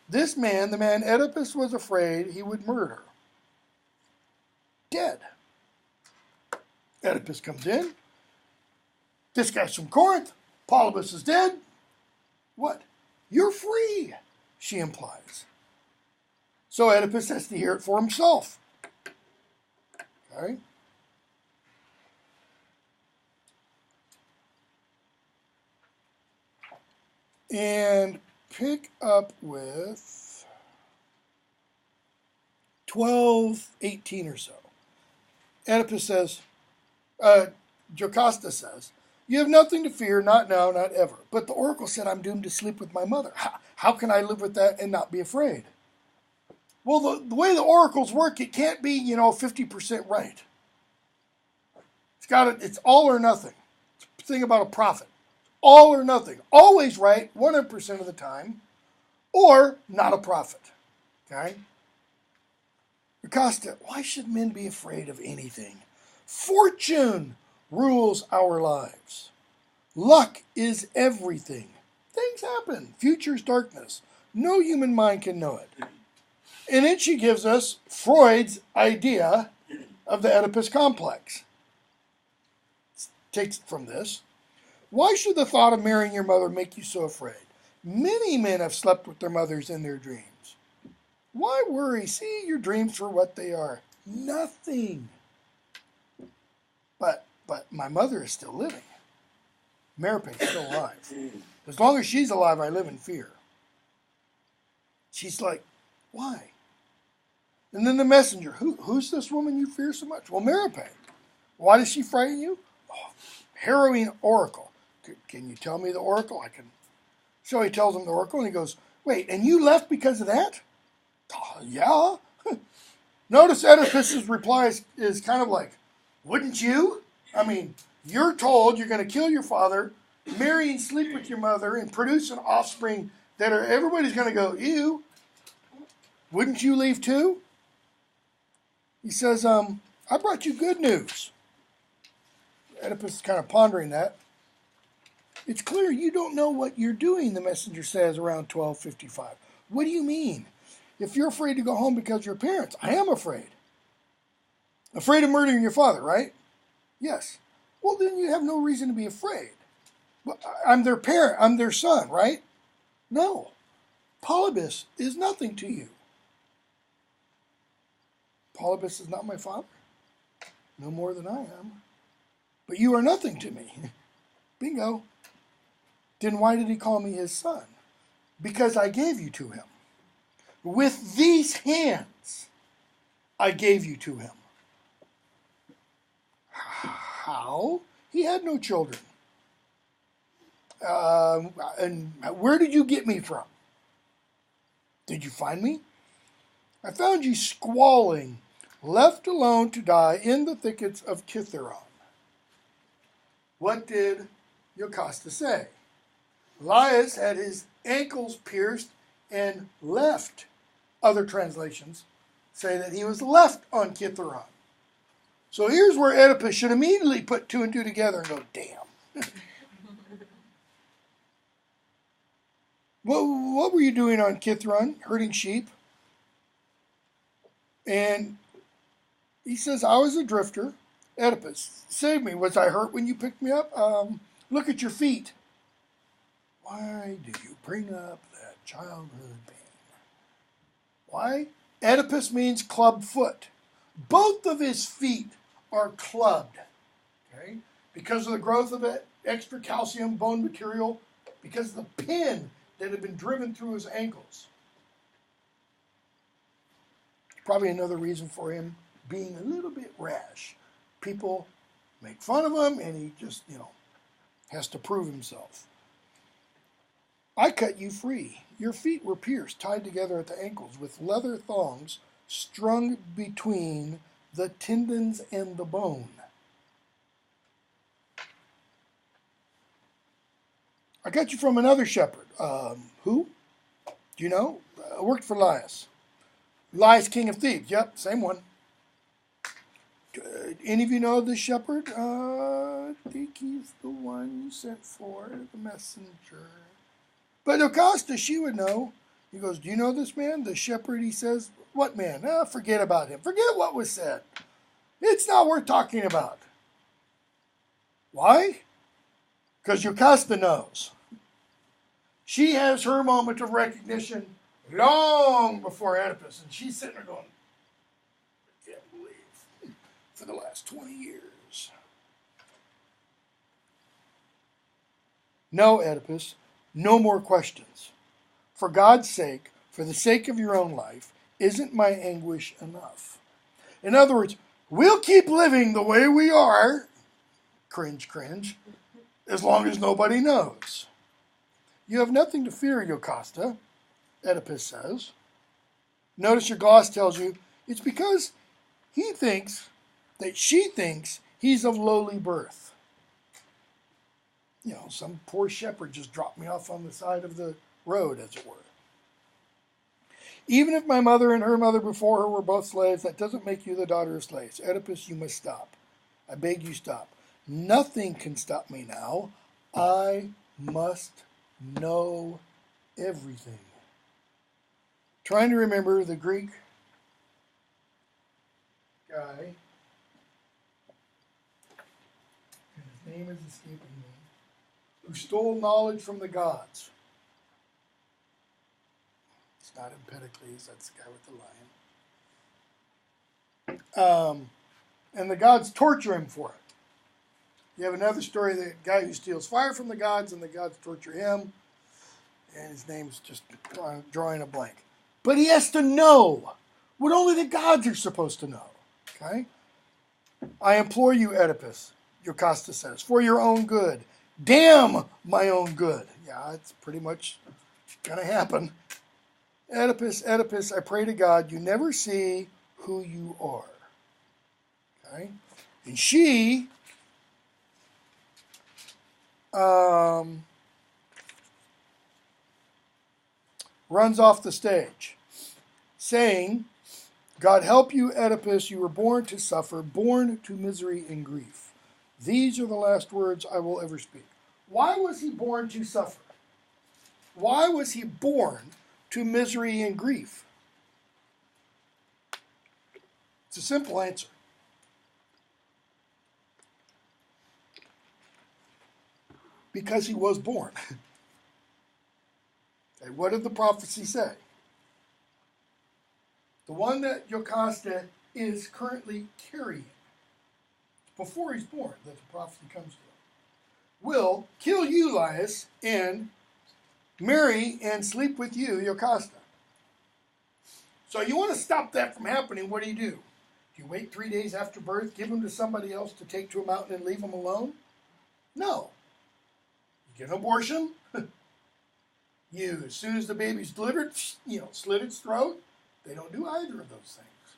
This man, the man Oedipus was afraid he would murder. Dead. Oedipus comes in. This guy's from Corinth. Polybus is dead. What? You're free, she implies. So Oedipus has to hear it for himself. Okay? And pick up with 12:18 or so. Oedipus says, Jocasta says, you have nothing to fear, not now, not ever. But the oracle said I'm doomed to sleep with my mother. How can I live with that and not be afraid? Well, the way the oracles work, it can't be, 50% right. It's all or nothing. It's the thing about a prophet. All or nothing. Always right, 100% of the time, or not a prophet. Okay? Jocasta, why should men be afraid of anything? Fortune rules our lives. Luck is everything. Things happen. Future's darkness. No human mind can know it. And then she gives us Freud's idea of the Oedipus complex. Takes it from this. Why should the thought of marrying your mother make you so afraid? Many men have slept with their mothers in their dreams. Why worry? See your dreams for what they are. Nothing. But my mother is still living. Merope is still alive. As long as she's alive, I live in fear. She's like, why? And then the messenger, who's this woman you fear so much? Well, Merope. Why does she frighten you? Oh, harrowing oracle. Can you tell me the oracle? I can. So he tells him the oracle, and he goes, wait, and you left because of that? Oh, yeah. Notice Oedipus's reply is kind of like, wouldn't you? I mean, you're told you're going to kill your father, marry and sleep with your mother, and produce an offspring that everybody's going to go, ew. Wouldn't you leave too? He says, I brought you good news. Oedipus is kind of pondering that. It's clear you don't know what you're doing, the messenger says around 12:55. What do you mean? If you're afraid to go home because of your parents, I am afraid. Afraid of murdering your father, right? Yes. Well, then you have no reason to be afraid. Well, I'm their parent. I'm their son, right? No. Polybus is nothing to you. Polybus is not my father? No more than I am. But you are nothing to me. Bingo. Then why did he call me his son? Because I gave you to him. With these hands, I gave you to him. How? He had no children. And where did you get me from? Did you find me? I found you squalling, left alone to die in the thickets of Kithaeron. What did Jocasta say? Laius had his ankles pierced and left. Other translations say that he was left on Kithaeron. So here's where Oedipus should immediately put two and two together and go, damn. What were you doing on Kithaeron? Herding sheep? And he says, I was a drifter. Oedipus, save me. Was I hurt when you picked me up? Look at your feet. Why do you bring up that childhood pain? Why? Oedipus means club foot. Both of his feet are clubbed. Okay? Because of the growth of extra calcium bone material, because of the pin that had been driven through his ankles. Probably another reason for him being a little bit rash. People make fun of him, and he just, has to prove himself. I cut you free. Your feet were pierced, tied together at the ankles with leather thongs strung between the tendons and the bone. I got you from another shepherd. Who? Do you know? Worked for Laius. Laius, king of Thebes. Yep, same one. Any of you know the shepherd? I think he's the one you sent for, the messenger. But Acosta, she would know. He goes, do you know this man? The shepherd, he says. What man? Forget about him. Forget what was said. It's not worth talking about. Why? Because Yocasta knows. She has her moment of recognition long before Oedipus, and she's sitting there going, I can't believe for the last 20 years. No, Oedipus, no more questions. For God's sake, for the sake of your own life, isn't my anguish enough? In other words, we'll keep living the way we are, cringe, cringe, as long as nobody knows. You have nothing to fear, Yocasta, Oedipus says. Notice your gloss tells you it's because he thinks that she thinks he's of lowly birth. You know, some poor shepherd just dropped me off on the side of the road, as it were. Even if my mother and her mother before her were both slaves, that doesn't make you the daughter of slaves. Oedipus, you must stop. I beg you stop. Nothing can stop me now. I must know everything. Trying to remember the Greek guy, and his name is escaping me, who stole knowledge from the gods. It's not Empedocles, that's the guy with the lion. And the gods torture him for it. You have another story, the guy who steals fire from the gods, and the gods torture him. And his name's just drawing a blank. But he has to know what only the gods are supposed to know. Okay? I implore you, Oedipus, Yocasta says, for your own good. Damn my own good. Yeah, it's pretty much going to happen. Oedipus, Oedipus, I pray to God, you never see who you are. Okay? And she runs off the stage, saying, God help you, Oedipus, you were born to suffer, born to misery and grief. These are the last words I will ever speak. Why was he born to suffer? Why was he born to misery and grief? It's a simple answer. Because he was born. Okay, what did the prophecy say? The one that Yocasta is currently carrying, before he's born, that the prophecy comes to him, will kill you, Laius, and marry and sleep with you, Yocasta. So you want to stop that from happening, what do? Do you wait 3 days after birth, give him to somebody else to take to a mountain and leave him alone? No. You get an abortion. You, as soon as the baby's delivered, slit its throat. They don't do either of those things.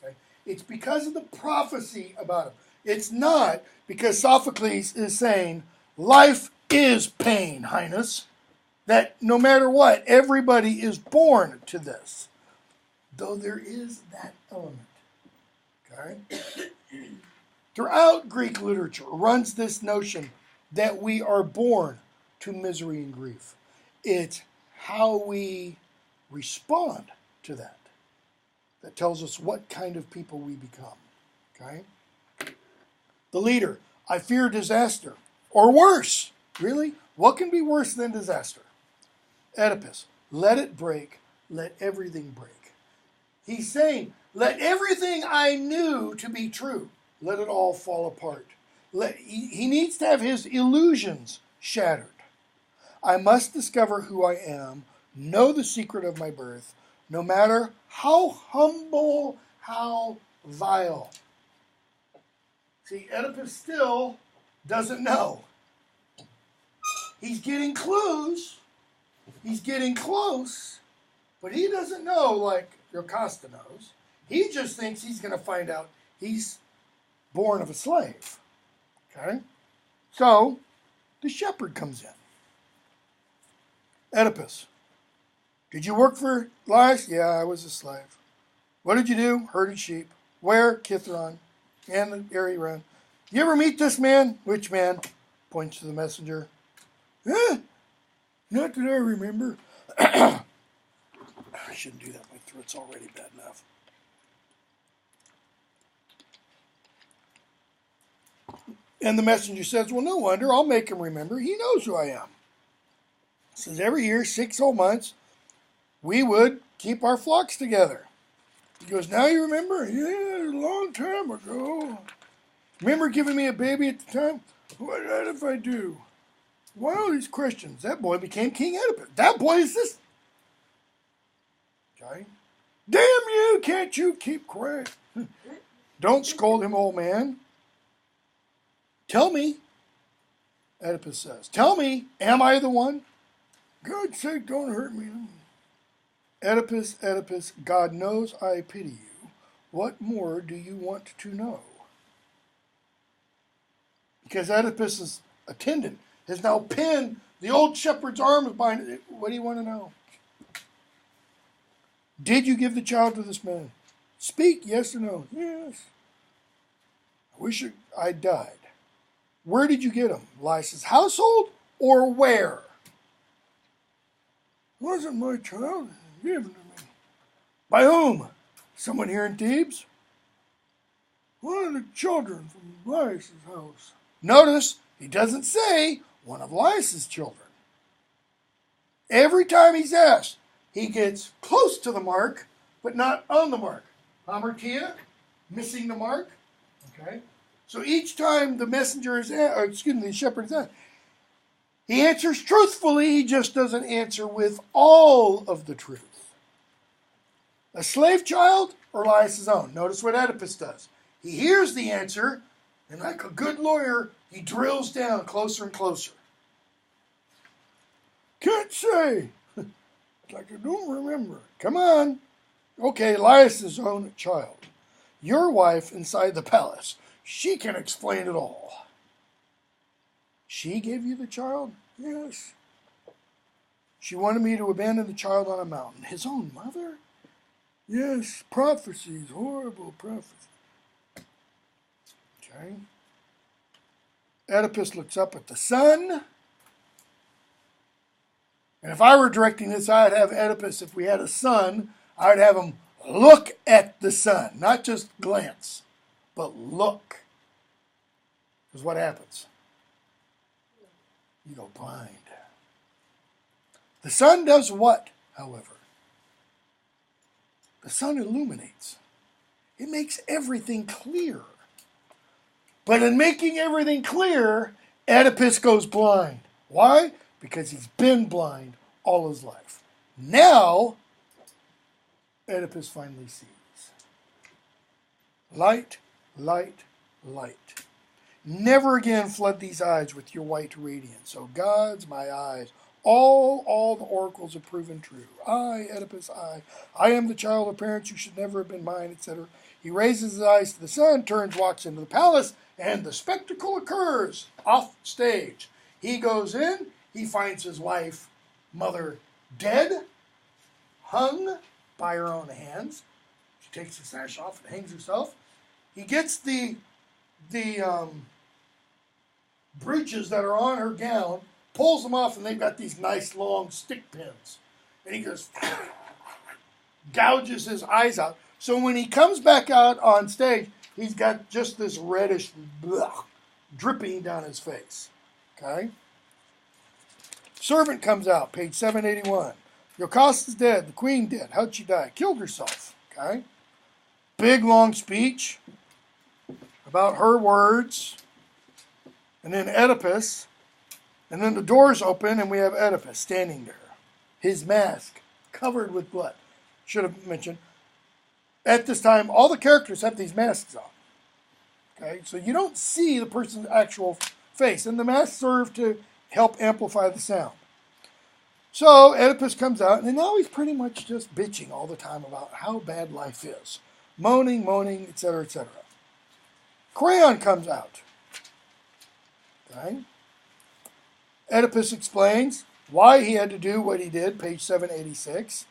Okay? It's because of the prophecy about him. It's not because Sophocles is saying, life is pain, Highness. That no matter what, everybody is born to this. Though there is that element. Okay? Throughout Greek literature runs this notion that we are born to misery and grief. It's how we respond to that tells us what kind of people we become. Okay? The leader, I fear disaster. Or worse. Really? What can be worse than disaster? Oedipus, let it break. Let everything break. He's saying, let everything I knew to be true, let it all fall apart. He needs to have his illusions shattered. I must discover who I am, know the secret of my birth, no matter how humble, how vile. See, Oedipus still doesn't know. He's getting clues. He's getting close, but he doesn't know like Yocasta knows. He just thinks he's going to find out he's born of a slave. Okay? So, the shepherd comes in. Oedipus, did you work for Laius? Yeah, I was a slave. What did you do? Herded sheep. Where? Kithron. and the area around. You ever meet this man? Which man? Points to the messenger. Not that I remember. I shouldn't do that. My throat's already bad enough. And the messenger says, well, no wonder. I'll make him remember. He knows who I am. Says every year, 6 whole months, we would keep our flocks together. He goes, now you remember? Yeah, a long time ago. Remember giving me a baby at the time? What if I do? Why all these questions? That boy became King Oedipus. That boy is this. Okay. Damn you, can't you keep quiet? Don't scold him, old man. Tell me, Oedipus says. Tell me, am I the one? God's sake, don't hurt me. Oedipus, Oedipus, God knows I pity you. What more do you want to know? Because Oedipus' attendant has now pinned the old shepherd's arms behind it. What do you want to know? Did you give the child to this man? Speak, yes or no? Yes. I wish I died. Where did you get him? Lysis' household or where? Wasn't my child given to me. By whom? Someone here in Thebes? One of the children from Lysis' house. Notice, he doesn't say one of Lysis' children. Every time he's asked, he gets close to the mark, but not on the mark. Hamartia, missing the mark. Okay? So each time the messenger is asked, or excuse me, the shepherd is asked, he answers truthfully, he just doesn't answer with all of the truth. A slave child or Lysis' own? Notice what Oedipus does. He hears the answer, and like a good lawyer, he drills down closer and closer. Can't say. It's like I don't remember. Come on. Okay, Lysis' own child. Your wife inside the palace. She can explain it all. She gave you the child? Yes. She wanted me to abandon the child on a mountain. His own mother? Yes, prophecies, horrible prophecies. Okay. Oedipus looks up at the sun. And if I were directing this, I'd have Oedipus, if we had a son, I'd have him look at the sun. Not just glance, but look. Because what happens? You go blind. The sun does what, however? The sun illuminates. It makes everything clear. But in making everything clear, Oedipus goes blind. Why? Because he's been blind all his life. Now, Oedipus finally sees. Light, light, light. Never again flood these eyes with your white radiance. O gods, my eyes, all the oracles have proven true. I, Oedipus, I am the child of parents who should never have been mine, etc. He raises his eyes to the sun, turns, walks into the palace, and the spectacle occurs off stage. He goes in, he finds his wife, mother, dead, hung by her own hands. She takes the sash off and hangs herself. He gets the breeches that are on her gown, pulls them off, and they've got these nice long stick pins. And he goes, gouges his eyes out. So when he comes back out on stage, he's got just this reddish dripping down his face. Okay? Servant comes out, page 781. Yocasta's dead. The queen dead. How'd she die? Killed herself. Okay? Big, long speech about her words. And then Oedipus. And then the doors open, and we have Oedipus standing there. His mask covered with blood. Should have mentioned. At this time, all the characters have these masks on. Okay? So you don't see the person's actual face. And the masks serve to help amplify the sound. So Oedipus comes out, and now he's pretty much just bitching all the time about how bad life is. Moaning, etc., etc. Crayon comes out. Okay? Oedipus explains why he had to do what he did, page 786.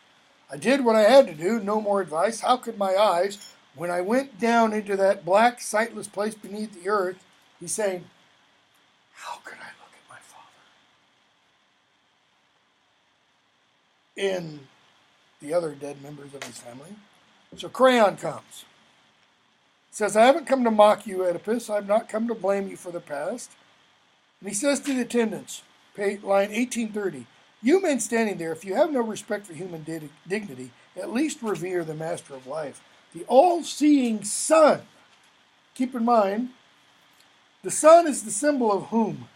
I did what I had to do, no more advice. How could my eyes, When I went down into that black, sightless place beneath the earth, he's saying, how could I look at my father? And the other dead members of his family. So Creon comes. Says, I haven't come to mock you, Oedipus. I've not come to blame you for the past. And he says to the attendants, line 1830, you men standing there, if you have no respect for human dignity, at least revere the master of life, the all-seeing sun. Keep in mind, the sun is the symbol of whom?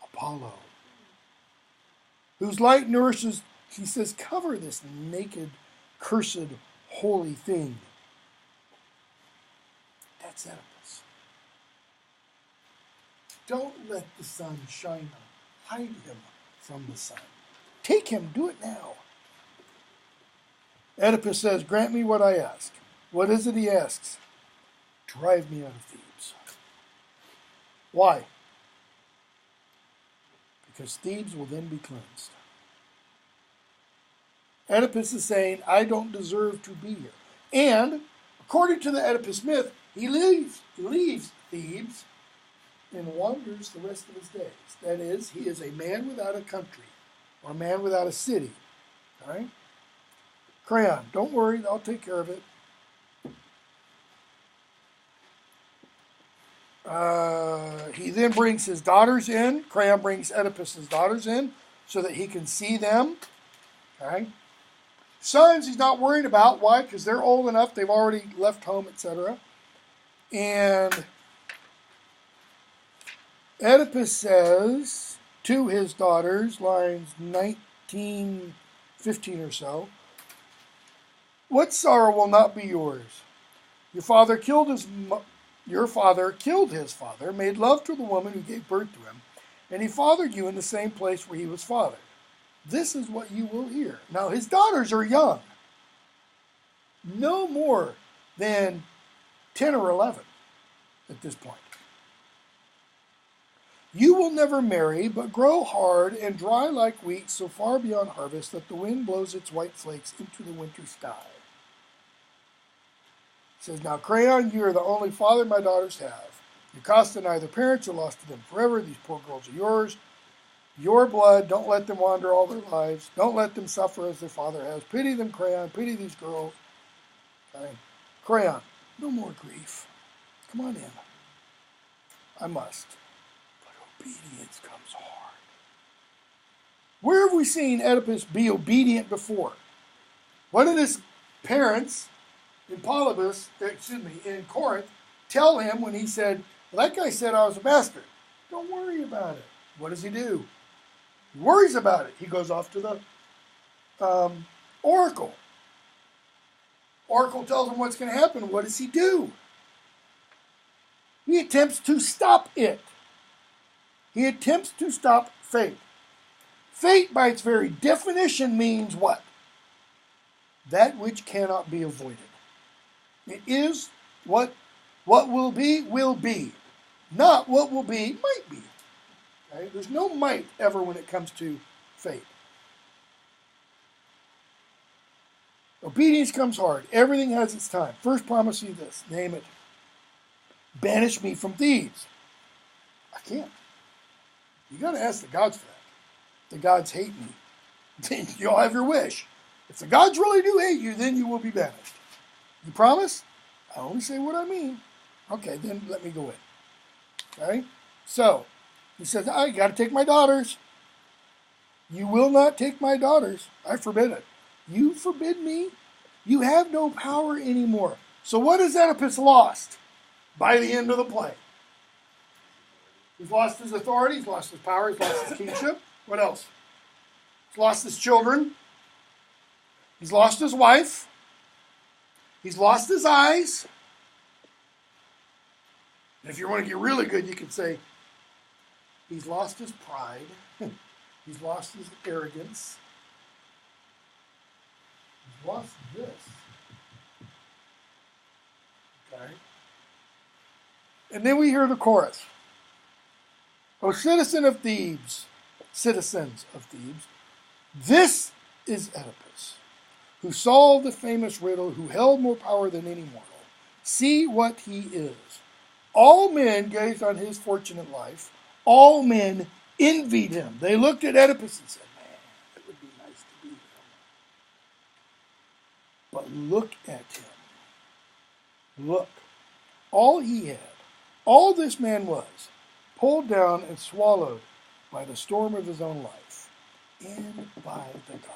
Apollo. Whose light nourishes, he says, cover this naked, cursed, holy thing. That's Oedipus. Don't let the sun shine on. Hide him from the sun. Take him. Do it now. Oedipus says, grant me what I ask. What is it he asks? Drive me out of Thebes. Why? Because Thebes will then be cleansed. Oedipus is saying, I don't deserve to be here. And, according to the Oedipus myth, he leaves Thebes and wanders the rest of his days. That is, he is a man without a country, or a man without a city. All right? Creon, don't worry, I'll take care of it. He then brings his daughters in. Creon brings Oedipus' daughters in so that he can see them. Okay? Sons he's not worried about. Why? Because they're old enough. They've already left home, etc. And Oedipus says to his daughters, lines 19, 15 or so, what sorrow will not be yours? Your father killed his father, made love to the woman who gave birth to him, and he fathered you in the same place where he was fathered. This is what you will hear. Now, his daughters are young, no more than 10 or 11 at this point. You will never marry, but grow hard and dry like wheat so far beyond harvest that the wind blows its white flakes into the winter sky. It says, now, Creon, you are the only father my daughters have. You cost them neither parents or lost to them forever. These poor girls are yours. Your blood, don't let them wander all their lives. Don't let them suffer as their father has. Pity them, Creon. Pity these girls. Okay. Creon, no more grief. Come on in. I must. But obedience comes hard. Where have we seen Oedipus be obedient before? What did his parents in in Corinth, tell him when he said, well, that guy said I was a bastard. Don't worry about it. What does he do? He worries about it. He goes off to the oracle. Oracle tells him what's going to happen. What does he do? He attempts to stop it. He attempts to stop fate. Fate, by its very definition, means what? That which cannot be avoided. It is what will be. Not what will be, might be. Okay? There's no might ever when it comes to fate. Obedience comes hard. Everything has its time. First promise you this. Name it. Banish me from Thebes. I can't. You got to ask the gods for that. If the gods hate me, then you'll have your wish. If the gods really do hate you, then you will be banished. You promise? I only say what I mean. Okay, then let me go in. Okay? So, he says, I got to take my daughters. You will not take my daughters. I forbid it. You forbid me? You have no power anymore. So what has Oedipus lost by the end of the play? He's lost his authority. He's lost his power. He's lost his kingship. What else? He's lost his children. He's lost his wife. He's lost his eyes. And if you want to get really good, you can say he's lost his pride. He's lost his arrogance. He's lost this. Okay. And then we hear the chorus. O citizens of Thebes, this is Oedipus, who solved the famous riddle, who held more power than any mortal. See what he is. All men gazed on his fortunate life. All men envied him. They looked at Oedipus and said, man, it would be nice to be him. But look at him. Look. All he had, all this man was, pulled down and swallowed by the storm of his own life, and by the God.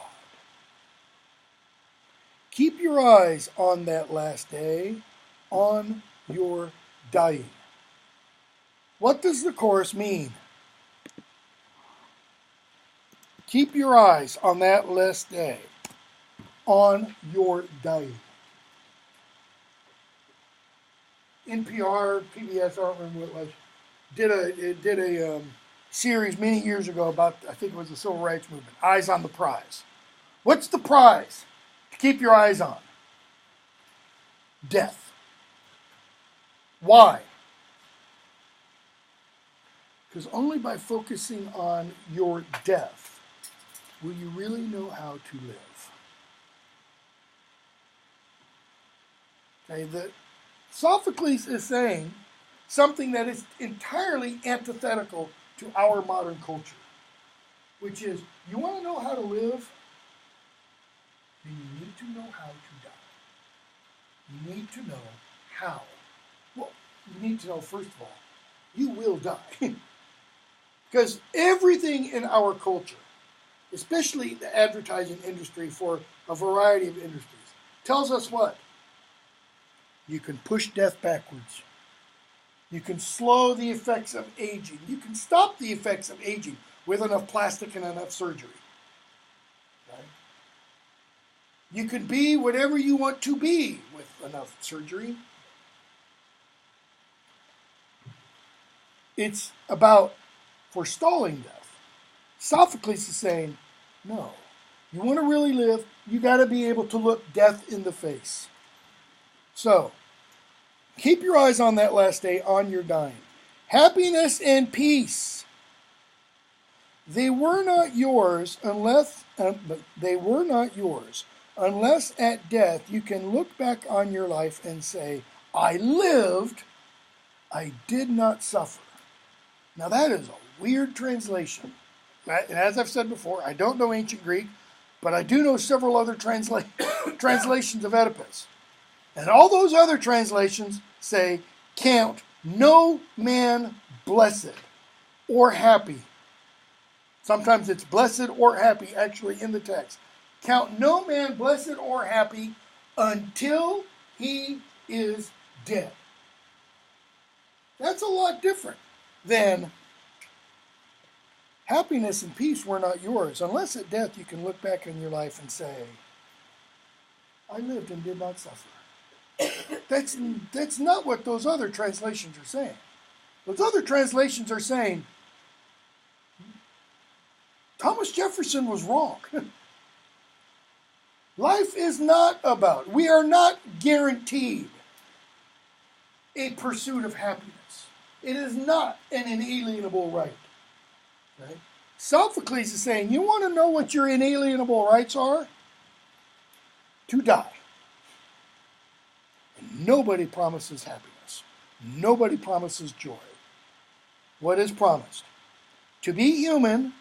Keep your eyes on that last day, on your dying. What does the chorus mean? Keep your eyes on that last day, on your dying. NPR, PBS, I don't remember what it was, did a series many years ago about, I think it was the Civil Rights Movement, Eyes on the Prize. What's the prize to keep your eyes on? Death. Why? Because only by focusing on your death will you really know how to live. Okay, Sophocles is saying something that is entirely antithetical to our modern culture, which is, you want to know how to live? Then you need to know how to die. You need to know how. Well, you need to know, first of all, you will die. Because everything in our culture, especially the advertising industry for a variety of industries, tells us what? You can push death backwards. You can slow the effects of aging. You can stop the effects of aging with enough plastic and enough surgery. Right? You can be whatever you want to be with enough surgery. It's about forestalling death. Sophocles is saying, no, you want to really live, you got to be able to look death in the face. So, keep your eyes on that last day, on your dying. Happiness and peace. They were not yours unless at death you can look back on your life and say, I lived, I did not suffer. Now that is a weird translation. And as I've said before, I don't know ancient Greek, but I do know several other translations of Oedipus. And all those other translations say, count no man blessed or happy. Sometimes it's blessed or happy actually in the text. Count no man blessed or happy until he is dead. That's a lot different than happiness and peace were not yours, unless at death you can look back on your life and say, I lived and did not suffer. That's not what those other translations are saying. Those other translations are saying, Thomas Jefferson was wrong. Life is not about, we are not guaranteed a pursuit of happiness. It is not an inalienable right. Okay? Sophocles is saying, you want to know what your inalienable rights are? To die. And nobody promises happiness. Nobody promises joy. What is promised? To be human,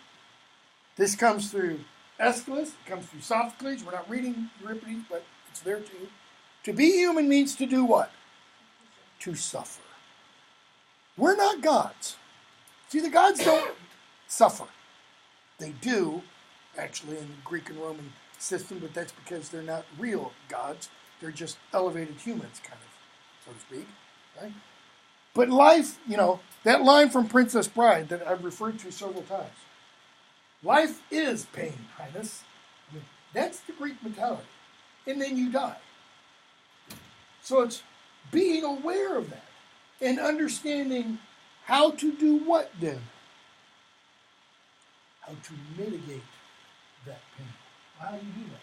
this comes through Aeschylus, it comes through Sophocles. We're not reading Euripides, but it's there too. To be human means to do what? To suffer. We're not gods. See, the gods don't suffer. They do, actually, in the Greek and Roman system, but that's because they're not real gods. They're just elevated humans, kind of, so to speak. Right? But life, that line from Princess Bride that I've referred to several times. Life is pain, Highness. That's the Greek mentality. And then you die. So it's being aware of that and understanding how to do what then? How to mitigate that pain. How do you do that?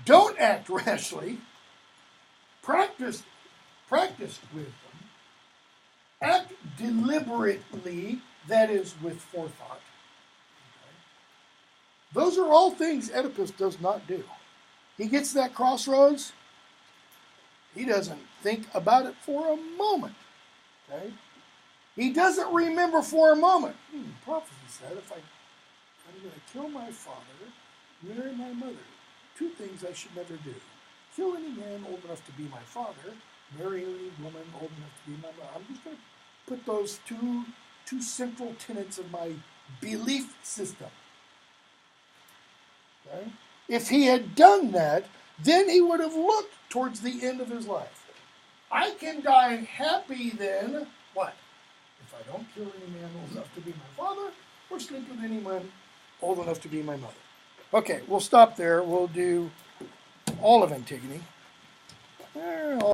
Don't act rashly. Practice wisdom. Act deliberately, that is with forethought. Okay? Those are all things Oedipus does not do. He gets that crossroads. He doesn't think about it for a moment. Okay? He doesn't remember for a moment. Prophecy said, if I'm going to kill my father, marry my mother, two things I should never do. Kill any man old enough to be my father, marry any woman old enough to be my mother. I'm just going to put those two central tenets of my belief system. Okay? If he had done that, then he would have looked towards the end of his life. I can die happy then, what? If I don't kill any man old enough to be my father, or sleep with anyone old enough to be my mother. Okay, we'll stop there. We'll do all of Antigone.